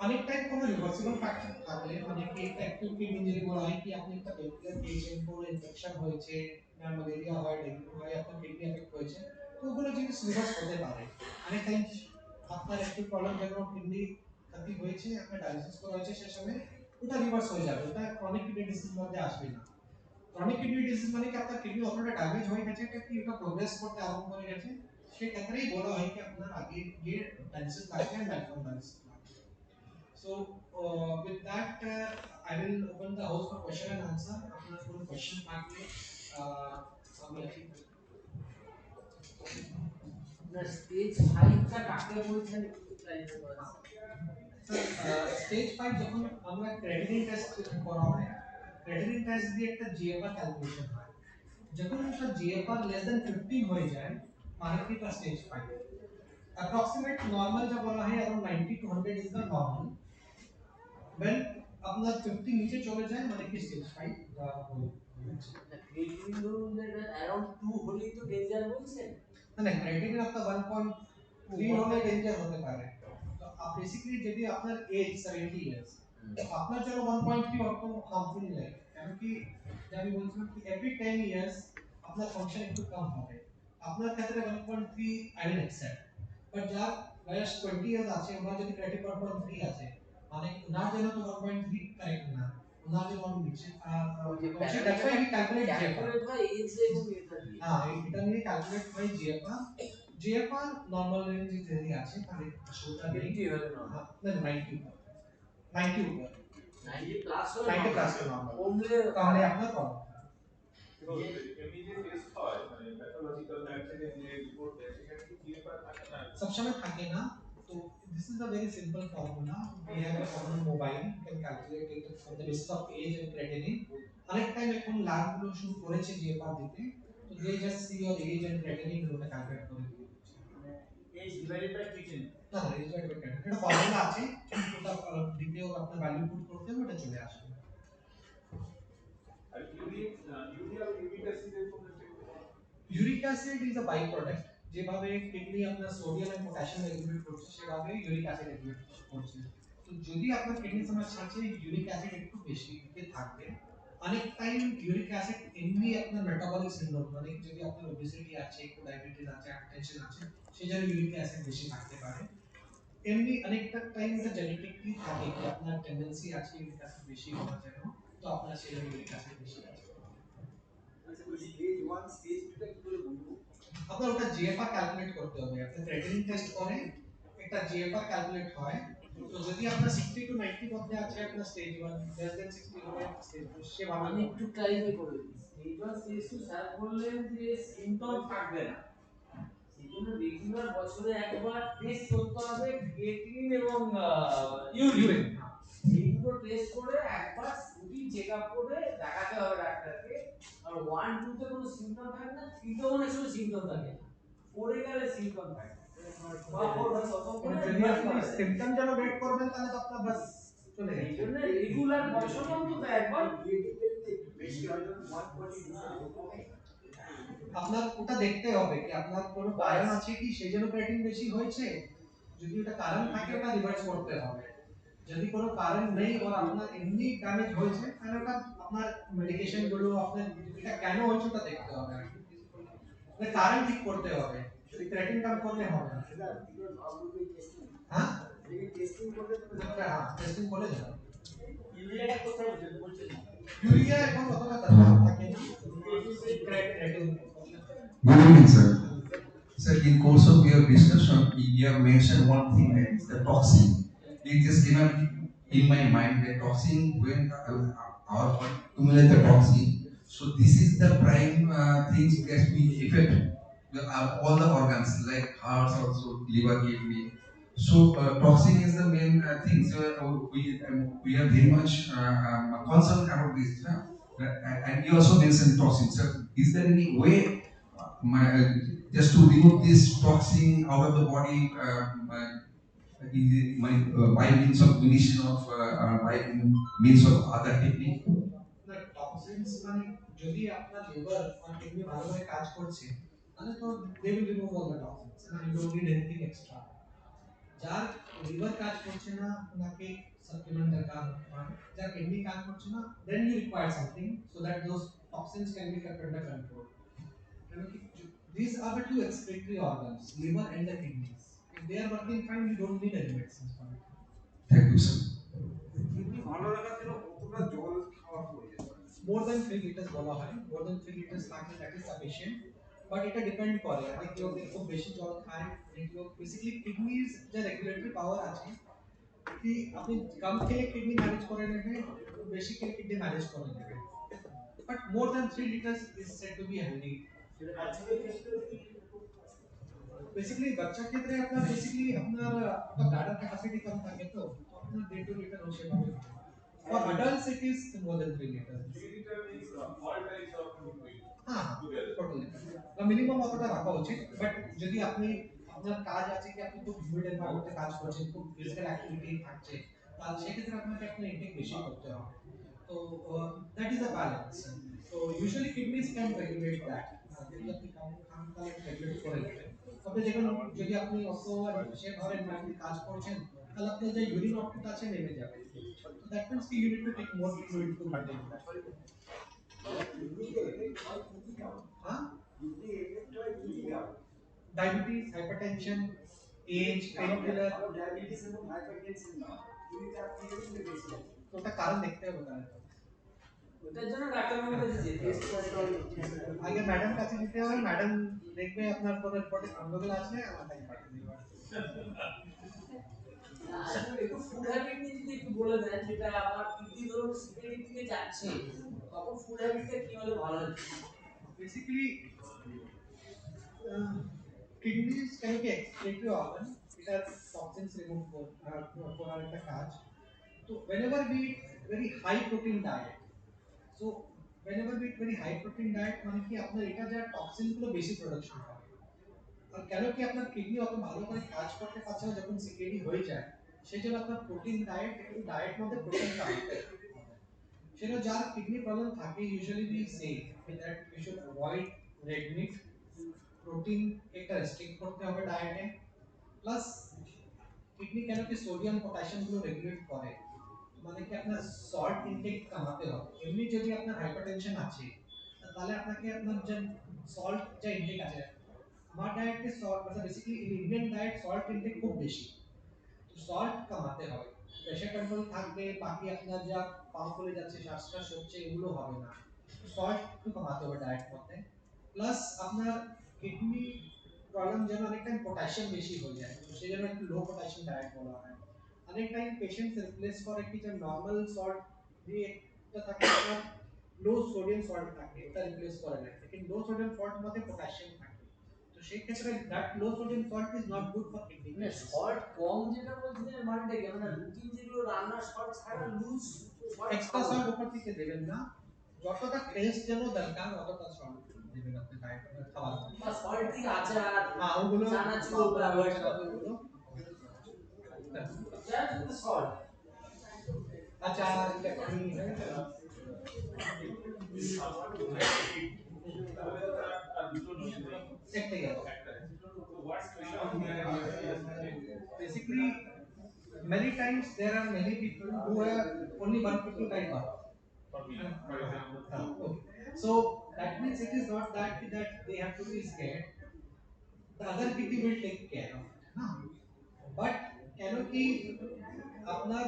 অনেক টাইম কোনো রিভার্সিবল ফ্যাক্টর থাকলে, মানে কি একটা অ্যাক্টিভ কিডনি ইনজুরি বলা হয় কি আপনি একটা ব্যাকটেরিয়া খেয়েছেন, কোনো ইনফেকশন হয়েছে, না ম্যালেরিয়া হয়, ডেঙ্গু হয়, আপনার কিডনি এফেক্ট হয়েছে, তো ওগুলো জিনিস রিভার্স হতে পারে। অনেক টাইম আপনার একটু প্রবলেম যেমন কিডনি ক্ষতি হয়েছে, আপনার ডায়ালিসিস করা হয়েছে, সে সময় ওটা রিভার্স হয়ে যাবে, ওটা ক্রনিক কিডনি ডিজিজ মধ্যে আসবে না। ক্রনিক কিডনি ডিজিজ মানে কি আপনার কিডনি অতটা ড্যামেজ হয়ে গেছে, এটা কি এটা প্রোগ্রেস করতে আরম্ভ করে গেছে, সেই ক্ষেত্রেই বলা হয় কি আপনার আগে গিয়ে ডায়ালিসিস লাগবে, lifetime dialysis. So with that, I will open the house for question and answer. আপনার কোনো question থাকলে আমি আছি। না স্টেজ 5 টা কাকে বলছেন একটু ক্লারিফাই করেন। স্টেজ 5 যখন আমরা ক্রেডিটিং টেস্ট করা হয়, ক্রেডিটিং টেস্ট দিয়ে একটা জিএফআর ক্যালকুলেশন হয়। যখন একটা জিএফআর লেস দ্যান 15 হয়ে যায়, মানে কি এটা স্টেজ 5। অ্যাপ্রক্সিমেট নরমাল যা বলা হয় around 90 to 100 is the normal. when আপনার 50 নিচে চলে যায় মানে কি স্টেজ 5 বা ক্রিয়েটিনিন ধরুন अराउंड 2 হলেই তো ডেঞ্জার বলছেন। না ক্রিয়েটিনিন আপনার 1.3 হলে ডেঞ্জার হতে পারে। তো বেসিক্যালি যদি আপনার এজ 70 ইয়ার্স, তো আপনার জন্য 1.3 অত হার্মফুল নয়, কারণ কি আমি বলছিলাম কি এভরি 10 ইয়ার্স আপনার ফাংশন একটু কম হবে। আপনার ক্ষেত্রে 1.3 আই উইল অ্যাকসেপ্ট, বাট যার বয়স 20 ইয়ার্স আছে, ওনার যদি ক্রিয়েটিভ 1.3 আছে, মানে ওনার জন্য তো 1.3 কারেক্ট না, ওনার জন্য অনেক নিচে। That's why we calculate calculate হয় এজ এবং এটা দিয়ে। হ্যাঁ এটা নিয়ে ক্যালকুলেট হয় জিএফআর। জিএফআর নরমাল রেঞ্জে যদি আছে তাহলে আসলটা 50 হলে না, না 90 উপর, 90 উপর, 90 প্লাস হলে 90 প্লাস নরমাল, কমলে তাহলে আপনার প্রবলেম। এমনি যে টেস্ট হয় মানে প্যাথোলজিক্যাল ল্যাব থেকে যে রিপোর্ট দেয় সেখানে কি জিএফআর থাকে না? সবসময় থাকে না। তো this is a very simple formula. We have a common mobile, you can calculate it on the basis of age and creatinine. অনেক টাইম এখন ল্যাব গুলো শুরু করেছে জিএফআর দিতে, তো they just see your age and creatinine ওটা calculate করে দিয়ে দিচ্ছে। Age divided by kidney. না age divided by creatinine এটা ফর্মুলা আছে, ওটা দিতেও আপনার ভ্যালু পুট করতে হবে, ওটা চলে আসবে। আর ইউরিয়া ইউরিক অ্যাসিডের কোনো uric acid is a by product. যেভাবে কিডনি আপনার সোডিয়াম এবং পটাশিয়াম রেগুলেট করছে, সেভাবে ইউরিক অ্যাসিড রেগুলেট করছে। তো যদি আপনার কিডনি সমস্যা আছে, ইউরিক অ্যাসিড একটু বেশি দিকে থাকবে। অনেক টাইম ইউরিক অ্যাসিড এমনি আপনার মেটাবলিক সিনড্রোম, মানে যদি আপনার ওবেসিটি আছে, একটু ডায়াবেটিস আছে, হাইপারটেনশন আছে, সেই জন্য ইউরিক অ্যাসিড বেশি থাকতে পারে। এমনি অনেকটা টাইম এটা জেনেটিকলি থাকে কি আপনার টেন্ডেন্সি আছে ইউরিক অ্যাসিড বেশি হওয়ার জন্য, তো আপনার সেই জন্য ইউরিক অ্যাসিড বেশি আছে। স্টেজ 1 স্টেজ 2 টা কি করে বলবো? আপনার ওটা জিএফআর ক্যালকুলেট করতে হবে। আপনি ক্রেডিটিং টেস্ট করে একটা জিএফআর ক্যালকুলেট হয়, তো যদি আপনার 60 টু 90 মধ্যে আছে আপনার স্টেজ 1 লেস দেন 60 হলে স্টেজ 2 সে ভালো আমি একটু ক্লারিফাই করে দিই স্টেজ 1 স্টেজ 2 স্যার বললেন যে সিম্পটম থাকবে না সেজন্য রেগুলার বছরে একবার টেস্ট করতে হবে ক্রিয়েটিনিন এবং ইউরিন এই দুটো টেস্ট করে একবার রুটিন চেকআপ করে দেখাতে হবে ডাক্তারকে আর 1 2 তে কোনো সিম্পটম থাকে না 3 তে অনেক সময় সিম্পটম থাকে না 4 এ গেলে সিম্পটম থাকে বা 4 হয় ততক্ষণে যদি আপনি সিম্পটম যেন ওয়েট করবেন তাহলে তো আপনার বাস চলে এই গেছে। জন্য রেগুলার বছরে অন্তত একবার আপনার ওটা দেখতে হবে কি আপনার কোনো কারণ আছে কি সেই জন্য ক্রিয়েটিন বেশি হয়েছে, যদি ওটা কারণ থাকে ওটা রিভার্স করতে হবে। যদি কোনো কারণ নেই আর আপনার এমনি ড্যামেজ হয়েছে তাহলে ওটা আপনার মেডিকেশন গুলো আপনার এটা কেন হয়েছে ওটা দেখতে হবে, মানে কারণ ঠিক করতে হবে, যদি ক্রিয়েটিন কম করলে হবে না। হ্যাঁ হ্যাঁ টেস্টিং করে দেবেন। ইউরিয়াটা কোথায় বলছেন ইউরিয়া এখন কতটা দরকার থাকে না creatine. Good evening, sir. Sir, in course of your discussion, you have mentioned one thing that is the toxin. It just came up in my mind that toxin, when our body accumulate the toxin, so this is the prime things that we affect all the organs like heart, also liver, kidney. So toxin is the main thing. So we are very much concerned about this. And you also mentioned toxin. So is there any way just to remove this toxin out of the body by means of combination of by means of other technique? না toxins মানে যদি আপনার liver আর kidney ভালোভাবে কাজ করছে তাহলে তো they will remove all the toxins and you don't need anything extra. যার লিভার কাজ করছে না ওনাকে সাপ্লিমেন্ট দরকার হয়, যার কিডনি কাজ করছে না then you require something so that those toxins can be kept under control. These are the two excretory organs, liver and the kidneys. If they are working fine, you don't need any medicines for it. Thank you, sir. Kidney ভালো রাখার জন্য কতটা জল খাওয়া প্রয়োজন? More than 3 liters বলা হয়, more than 3 liters থাকলে that is sufficient, but এটা ডিপেন্ড করে অনেক লোক খুব বেশি জল খায়, অনেক লোক বেসিক্যালি কিডনির যে রেগুলেটরি পাওয়ার আছে কি আপনি কম খেলে কিডনি ম্যানেজ করে নেবে, বেশি খেলে কিডনি ম্যানেজ করে নেবে, but more than 3 liters is said to be healthy. Basically बच्चा ক্ষেত্রে আপনার বেসিক্যালি আপনার ব্লাডার ক্যাপাসিটি কম থাকে তো আপনার 1.5 লিটার হচ্ছে হবে। For adults it is more than 3 liters. 3 liter means all types of liquid হ্যাঁ together. টোটালি মিনিমাম অতটা রাখা উচিত, বাট যদি আপনি আপনার কাজ আছে কি আপনি খুব হিউমিড এনভায়রনমেন্টে কাজ করছেন, খুব ফিজিক্যাল অ্যাক্টিভিটি থাকছে, তাহলে সেক্ষেত্রে আপনাকে আপনার ইনটেক বেশি করতে হবে। তো দ্যাট ইজ আ ব্যালেন্স। তো usually kidneys can regulate that, যদি আপনি কম খান তাহলে রেগুলেট করে নেবেন। তবে দেখুন যদি আপনি অত সে ধরেন আপনি কাজ করছেন তাহলে আপনার যে ইউরিন আউটপুট আছে নেমে যাবে, তো দ্যাট মিন্স কি you need to take more fluid to maintain that. हाँ डायबिटीज हाइपरटेंशन एज पेनकिलर तो ওটা কারণ দেখতে হবে তাহলে তো ওটার জন্য ডাক্তারবাবুর কাছে যেতে টেস্ট করতে হবে আগে ম্যাডাম কাছে যেতে হবে, ম্যাডাম দেখবে আপনার কোনো রিপোর্টে গন্ডগোল আছে আমাকে পাঠিয়ে দিবে। একটু ফুড হ্যাবিট নিয়ে যদি একটু বলে দেন যেটা আমার কিডনি ধরুন সিগারেট দিকে যাচ্ছে তখন ফুড হ্যাবিটটা কি হলে ভালো হয়? Basically kidneys can be excretory organ, it has toxins removed for একটা কাজ। তো whenever we eat very high protein diet, so whenever we eat very high protein diet মানে কি আপনার এটা যা টক্সিন গুলো বেশি প্রোডাকশন করে, আর কেন কি আপনার কিডনি অত ভালো করে কাজ করতে পারছে না যখন সিকেডি হয়ে যায়, সেজন্য আপনার প্রোটিন ডায়েট একটু ডায়েট মধ্যে প্রোটিন কাটতে সেটা যার কিডনি প্রবলেম থাকে usually we say that you should avoid red meat, protein একটা রেস্ট্রিক্ট করতে হবে ডায়েটে, প্লাস কিডনি কেন কি সোডিয়াম পটাশিয়াম গুলো রেগুলেট করে, মানে কি আপনার সল্ট ইনটেক কমাতে হবে। এমনি যদি আপনার হাইপারটেনশন আছে তাহলে আপনাকে আপনার যে সল্ট যে ইনটেক আছে, আমার ডায়েটে সল্ট মানে basically Indian diet salt intact খুব বেশি, তো সল্ট কমাতে হবে, প্রেশার কন্ট্রোল থাকবে, বাকি আপনার যা পাম্প ফুলে যাচ্ছে শ্বাসপ্রশ্বাস হচ্ছে এগুলো হবে না, সল্ট একটু কমাতে হবে ডায়েট মধ্যে। প্লাস আপনার কিডনি প্রবলেম যেন অনেক টাইম পটাশিয়াম বেশি হয়ে যায়, তো সেই জন্য একটু লো পটাশিয়াম ডায়েট বলা হয়। অনেক টাইম পেশেন্টস রিপ্লেস করে কি যে নরমাল সল্ট দিয়ে একটা থাকে আপনার লো সোডিয়াম সল্ট থাকে ওটা রিপ্লেস করে না কিন্তু লো সোডিয়াম সল্ট মধ্যে পটাশিয়াম থাকে তো সেই ক্ষেত্রে that low sodium salt is not good for kidney মানে সল্ট কম যেটা বলছেন মানেটা কি মানে রুটিন যেগুলো রান্নার সল্ট ছাড়া লুজ এক্সট্রা সল্ট উপর থেকে দেবেন না যতটা টেস্ট যেন দরকার অতটা সল্ট দেবেন আপনি ডায়েট খাবার বা সল্টি আচার হ্যাঁ ওগুলো চানাচুর ব্যবহার ওগুলো জাস্ট সল্ট আচার চাটনি একটাই আছে basically many times there are many people who have only one kidney type R. Okay. So that means it is not that they have to be scared. The other kidney will take care of it. Na? But কেন কি আপনার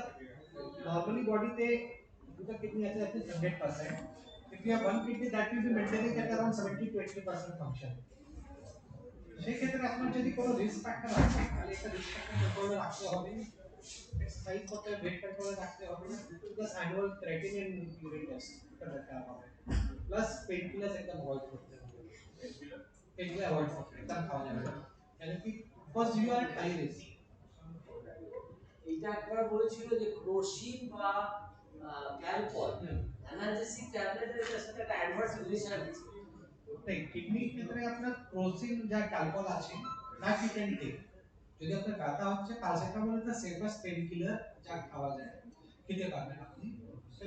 normally body তে দুটো kidney আছে at least 100%. If you have one kidney that will be maintaining at around 70 to 80% function. সেই ক্ষেত্রে আপনার যদি কোনো রিস্ক ফ্যাক্টর আছে তাহলে একটা রিস্ক ফ্যাক্টর কন্ট্রোলে রাখতে হবে এক্সারসাইজ করতে হবে ওয়েট কন্ট্রোলে রাখতে হবে plus annual creatinine urine test করতে হবে প্লাস পেইন কিলার একদম অ্যাভয়েড করতে হবে পেইন কিলার অ্যাভয়েড করতে হবে একদম খাওয়া যাবে না কেন কি first you are high risk এটা একবার বলেছিল যে ক্রোসিন বা ক্যালপল অ্যানালজেসিক ট্যাবলেটের সাথে একটা অ্যাডভার্স রিলেশন আছে नहीं किडनी ক্ষেত্রে আপনার ক্রোসিন যা ক্যালপল আছে না কি ক্যান টেক যদি আপনার ব্যথা হচ্ছে paracetamol is the safest pain killer যা খাওয়া যায় খেতে পারবেন আপনি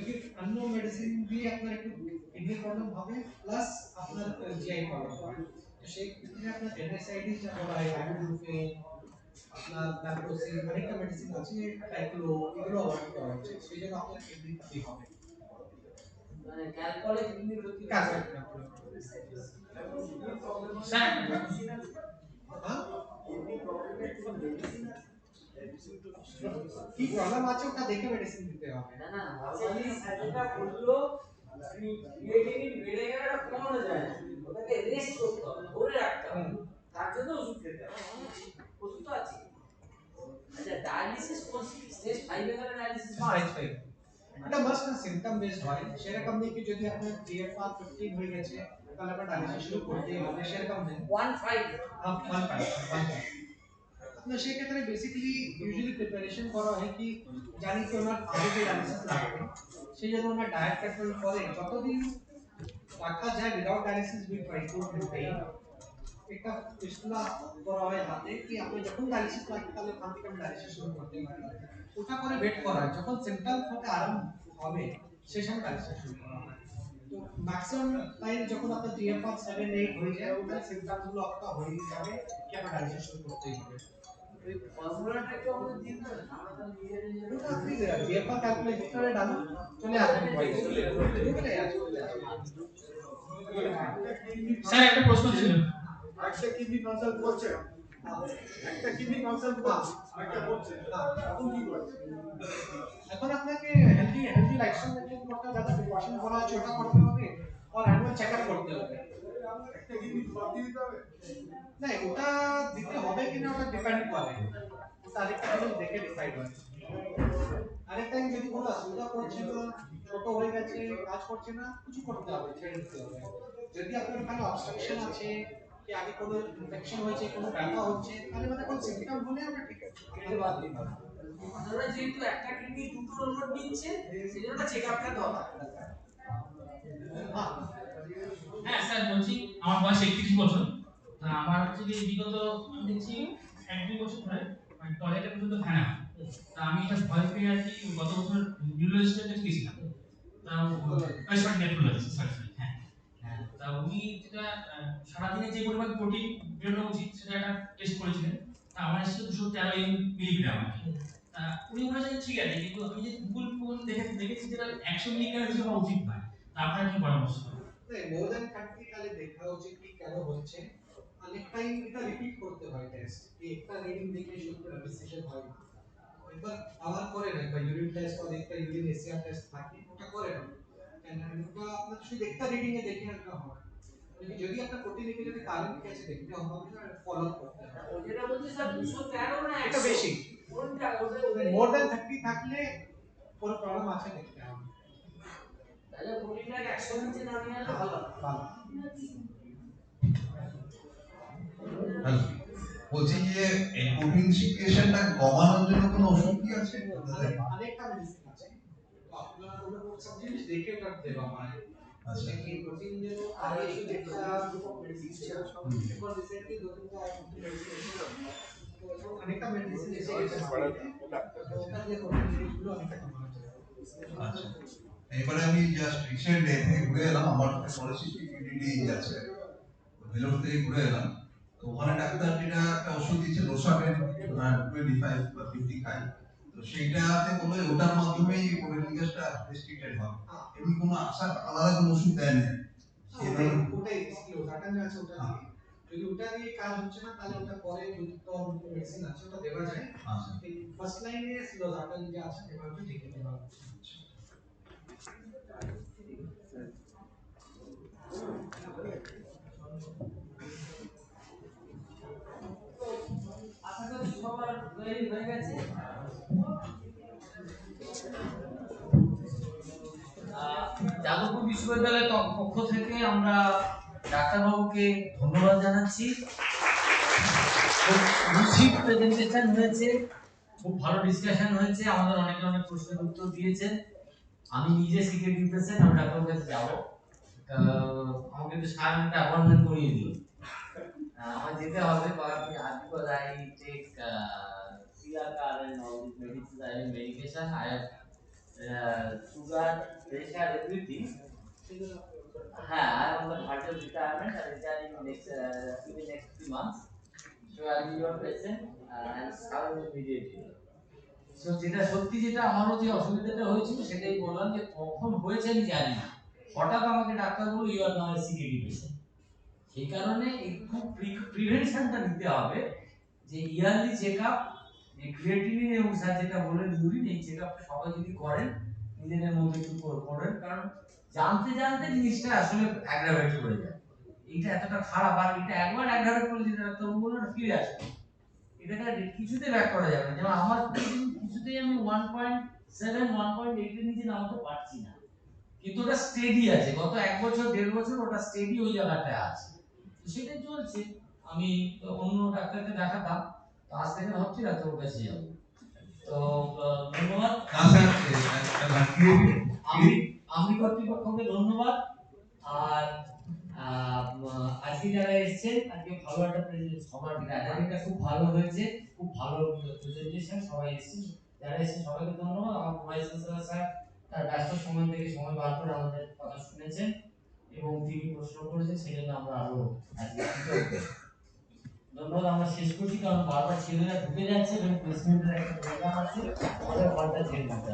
কিন্তু অন্য মেডিসিন দিয়ে আপনার একটু কিডনি প্রবলেম হবে প্লাস আপনার জিআই প্রবলেম হবে তো সেই ক্ষেত্রে আপনার এনএসআইডি যা বলা হয় আইবুপ্রোফেন আপনার ন্যাপ্রোসিন অনেকটা মেডিসিন আছে টাইক্লো এগুলো অ্যাভয়েড করা হচ্ছে সেই জন্য আপনার কিডনি ক্ষতি হবে মানে ক্যালপলে কিডনি ক্ষতি কাজ স্যার কি প্রবলেম আছে ওটা দেখে মেডিসিন দিতে হবে না না নরমালি যেটা বললো ক্রিয়েটিনিন বেড়ে গেলে এটা কমানো যায় না ওটাকে রেস্ট করতে হবে ধরে রাখতে হবে তার জন্য ওষুধ খেতে হবে ওষুধ তো আছে আচ্ছা ডায়ালিসিস কোন স্টেজ 5 এ গেলে ডায়ালিসিস স্টেজ 5 এটা মাস্ট না সিম্পটম বেসড হয় সেরকম নেই কি যদি আপনার GFR 15 হয়ে গেছে তাহলে আপনার ডায়ালিসিস শুরু করতেই হবে সেরকম নেই 15 আপনার সেই ক্ষেত্রে বেসিক্যালি ইউজুয়ালি প্রিপারেশন করা হয় কি জানি কি ওনার আগে যে ডায়ালিসিস লাগবে সেই জন্য ওনার ডায়েট কন্ট্রোল করে যতদিন রাখা যায় without dialysis with try to maintain একটা ফিস্টুলা করা হয় হাতে কি আপনি যখন ডায়ালিসিস লাগবে তাহলে ওখান থেকে ডায়ালিসিস শুরু করতে পারেন ওটা করে ওয়েট করা হয় যখন সিম্পটম হতে আরাম হবে সেই সময় ডায়ালিসিস শুরু করা হয় তো ম্যাক্সিমাম টাইম যখন আপনার GFR 7 8 হয়ে যায় ওটা সিম্পটম গুলো আপনার হয়ে যাবে কি আপনার ডায়ালিসিস শুরু করতেই হবে ওই ফর্মুলাটা কি আমরা দিয়ে দেব আমরা তো নিজে নিজে ওটা আপনি GFR ক্যালকুলেটরে ডালুন চলে আসবে স্যার একটা প্রশ্ন ছিল একটা কিডনি ফাংশন করছে একটা কিডনি ফাংশন করছে একটা করছে এখন কি করছে এখন আপনাকে হেলদি লাইফস্টাইল মেইনটেইন করতে হবে যাতে প্রিকশন করা আছে ওটা করতে হবে আর অ্যানুয়াল চেকআপ করতে হবে একটা কিডনি বাদ দিয়ে দিতে হবে না ওটা দিতে হবে কিনা ওটা ডিপেন্ড করে ওটা আরেকটা জিনিস দেখে ডিসাইড হয় আরেকটা যদি কোনো অসুবিধা করছে না ছোট হয়ে গেছে কাজ করছে না কিছু করতে হবে ছেড়ে দিতে হবে যদি আপনার কানে অবস্ট্রাকশন আছে কি আগে কোনো ইনফেকশন হয়েছে কোনো ব্যথা হচ্ছে তাহলে মানে কোনো সিম্পটম হলে আমরা ঠিক আছে কেটে বাদ দিতে হবে আপনারা যেহেতু একটা কিডনি দুটো ডোনার দিচ্ছে সেজন্য চেকআপটা দরকার হ্যাঁ স্যার বলছি আমার বয়স 31 বছর আমার হচ্ছে যে বিগত আমি দেখছি 1-2 বছর ধরে মানে টয়লেটে পর্যন্ত ফেনা তা আমি এটা ভয় পেয়ে আর কি গত বছর নিউরোলজিস্টের কাছে গেছিলাম তা সরি নেফ্রোলজিস্ট সরি হ্যাঁ হ্যাঁ তা উনি যেটা সারাদিনে যে পরিমাণ প্রোটিন বেরোনো উচিত সেটা একটা টেস্ট করেছিলেন তা আমার এসে 213 মিলিগ্রাম আর কি তা উনি বলেছেন ঠিক আছে কিন্তু আমি যে গুগল দেখেছি যেটা 100 মিলিগ্রাম বেশি হওয়া উচিত নয় তা আপনার কি পরামর্শ মোর দ্যান 30 তাহলে দেখা উচিত কি কেন হচ্ছে অনেক টাইম এটা রিপিট করতে হয় টেস্ট এই একটা রিডিং দেখে শুধু ডিসিশন হয় না একবার আবার করে না একবার ইউরিন টেস্ট আর একটা ইউরিন এসিআর টেস্ট থাকে ওটা করে না কেন ওটা আপনার শুধু একটা রিডিং এ দেখে রাখা হয় যদি আপনার প্রোটিন লেভেলের কারণ কি আছে দেখতে হবে আর ফলো আপ করতে হবে যেটা বলছি স্যার 213 না এটা বেশি কোনটা মোর দ্যান 30 থাকলে কোনো প্রবলেম আছে দেখতে হবে। তাহলে প্রোটিনটাকে 100 নিচে নামিয়ে আনলে ভালো। ভালো। হ্যালো, বলছি যে এই প্রোটিন সিকুয়েশনটা কমানোর জন্য কোনো ওষুধ কি আছে? অনেকটা মেডিসিন আছে, তো আপনারা ওগুলো সব জিনিস দেখে ওটা দেওয়া হয়। আচ্ছা। এই প্রোটিন যেন আগে শুধু একটা গ্রুপ অফ মেডিসিন ছিল, এখন রিসেন্টলি দু তিনটা মেডিসিন এসেছে, তো অনেকটা মেডিসিন এসে গেছে মার্কেটে, তো ওটা দিয়ে প্রোটিন জিনিসগুলো অনেকটা কমানো যায়। আচ্ছা, এবারে আমি জাস্ট রিসেন্ট ডে থেকে ঘুরে এলাম, আমার পলিসিস্টিক কিডনি আছে, ভেলোর থেকে ঘুরে এলাম। তো ওখানে ডাক্তার যেটা একটা ওষুধ দিচ্ছে লোসাবেন 25 বা 50 খাই, তো সেইটাতে বলে ওটার মাধ্যমেই কোলেস্টেরলটা রেস্ট্রিক্টেড হবে, এমনি কোনো আলাদা কোনো ওষুধ দেয় না। ওটাই বেসিক্যালি ওটাটা আছে, ওটা দিয়ে যদি ওটা দিয়ে কাজ হচ্ছে না তাহলে ওটা পরে যদি তো মেডিসিন আছে ওটা দেওয়া যায়। আচ্ছা, ফার্স্ট লাইনে সিলোজাটান যে আছে সেটা হচ্ছে ঠিক আছে। আশা করি সবার তৈরি হয়ে গেছে। যাদবপুর বিশ্ববিদ্যালয়ের পক্ষ থেকে আমরা ডাক্তারবাবুকে ধন্যবাদ জানাচ্ছি। খুব প্রেজেন্টেশন হয়েছে, খুব ভালো ডিসকাশন হয়েছে, আমাদের অনেক অনেক প্রশ্নের উত্তর দিয়েছেন। আমি নিজে সিকিউরিটি পেশেন্ট, আমি ডাক্তারের কাছে যাবো, আমাকে একটু সারাদিনটা অ্যাপয়েন্টমেন্ট করিয়ে দিন। আমার যেতে হবে because I take CRR and all these medicines, I have medication, I have sugar, pressure, everything. I am on the verge of retirement and retiring in the next 3 months. So I will be your patient and serve immediately. So যেটা সত্যি, যেটা আমারও যে অসুবিধাটা হয়েছিল সেটাই বললাম, যে কখন হয়েছে আমি জানি না, হঠাৎ আমাকে ডাক্তার বলল you are now a security patient. সেই কারণে একটু প্রিভেনশনটা নিতে হবে, যে ইয়ারলি চেকআপ, যে ক্রিয়েটিনিন এবং স্যার যেটা বলেন ইউরিন, এই চেকআপটা সবাই যদি করেন নিজেদের মধ্যে একটু করেন, কারণ জানতে জানতে জিনিসটা আসলে অ্যাগ্রাভেট করে যায়। এটা এতটা খারাপ, আর এটা একবার অ্যাগ্রাভেট করে যেটা ডাক্তারবাবু বললেন ফিরে আসবে, এটাকে কিছুতে ব্যাক করা যাবে না। যেমন আমার কিছুতেই আমি 1.7 1.8 এর নিচে নামাতে পারছি না, কিন্তু ওটা স্টেডি আছে, গত 1 বছর 1.5 বছর ওটা স্টেডি ওই জায়গাটায় আছে, তো সেটাই চলছে। আমি অন্য ডাক্তারকে দেখাতাম, তো আজ থেকে ভাবছি ডাক্তারের কাছে যাবো। তো ধন্যবাদ। আমি কর্তৃপক্ষকে ধন্যবাদ। আর আজকে যারা এসেছেন, আজকে ভালো একটা সবার গ্যাদারিংটা খুব ভালো হয়েছে, খুব ভালো প্রেজেন্টেশন, সবাই এসেছেন, যারা এসেছেন সবাইকে ধন্যবাদ। আমার ভাইস চ্যান্সেলর স্যার তার ব্যস্ত সময় থেকে সময় বার করে আমাদের কথা শুনেছেন এবং তিনি প্রশ্ন করেছেন, সেজন্য আমরা আরো আজকে কৃতজ্ঞ। ধন্যবাদ। আমরা শেষ করছি, কারণ বারবার ছেলেরা ঢুকে যাচ্ছে এবং প্লেসমেন্টের একটা প্রোগ্রাম আছে, আমাদের ঘরটা ছেড়ে দিতে হবে।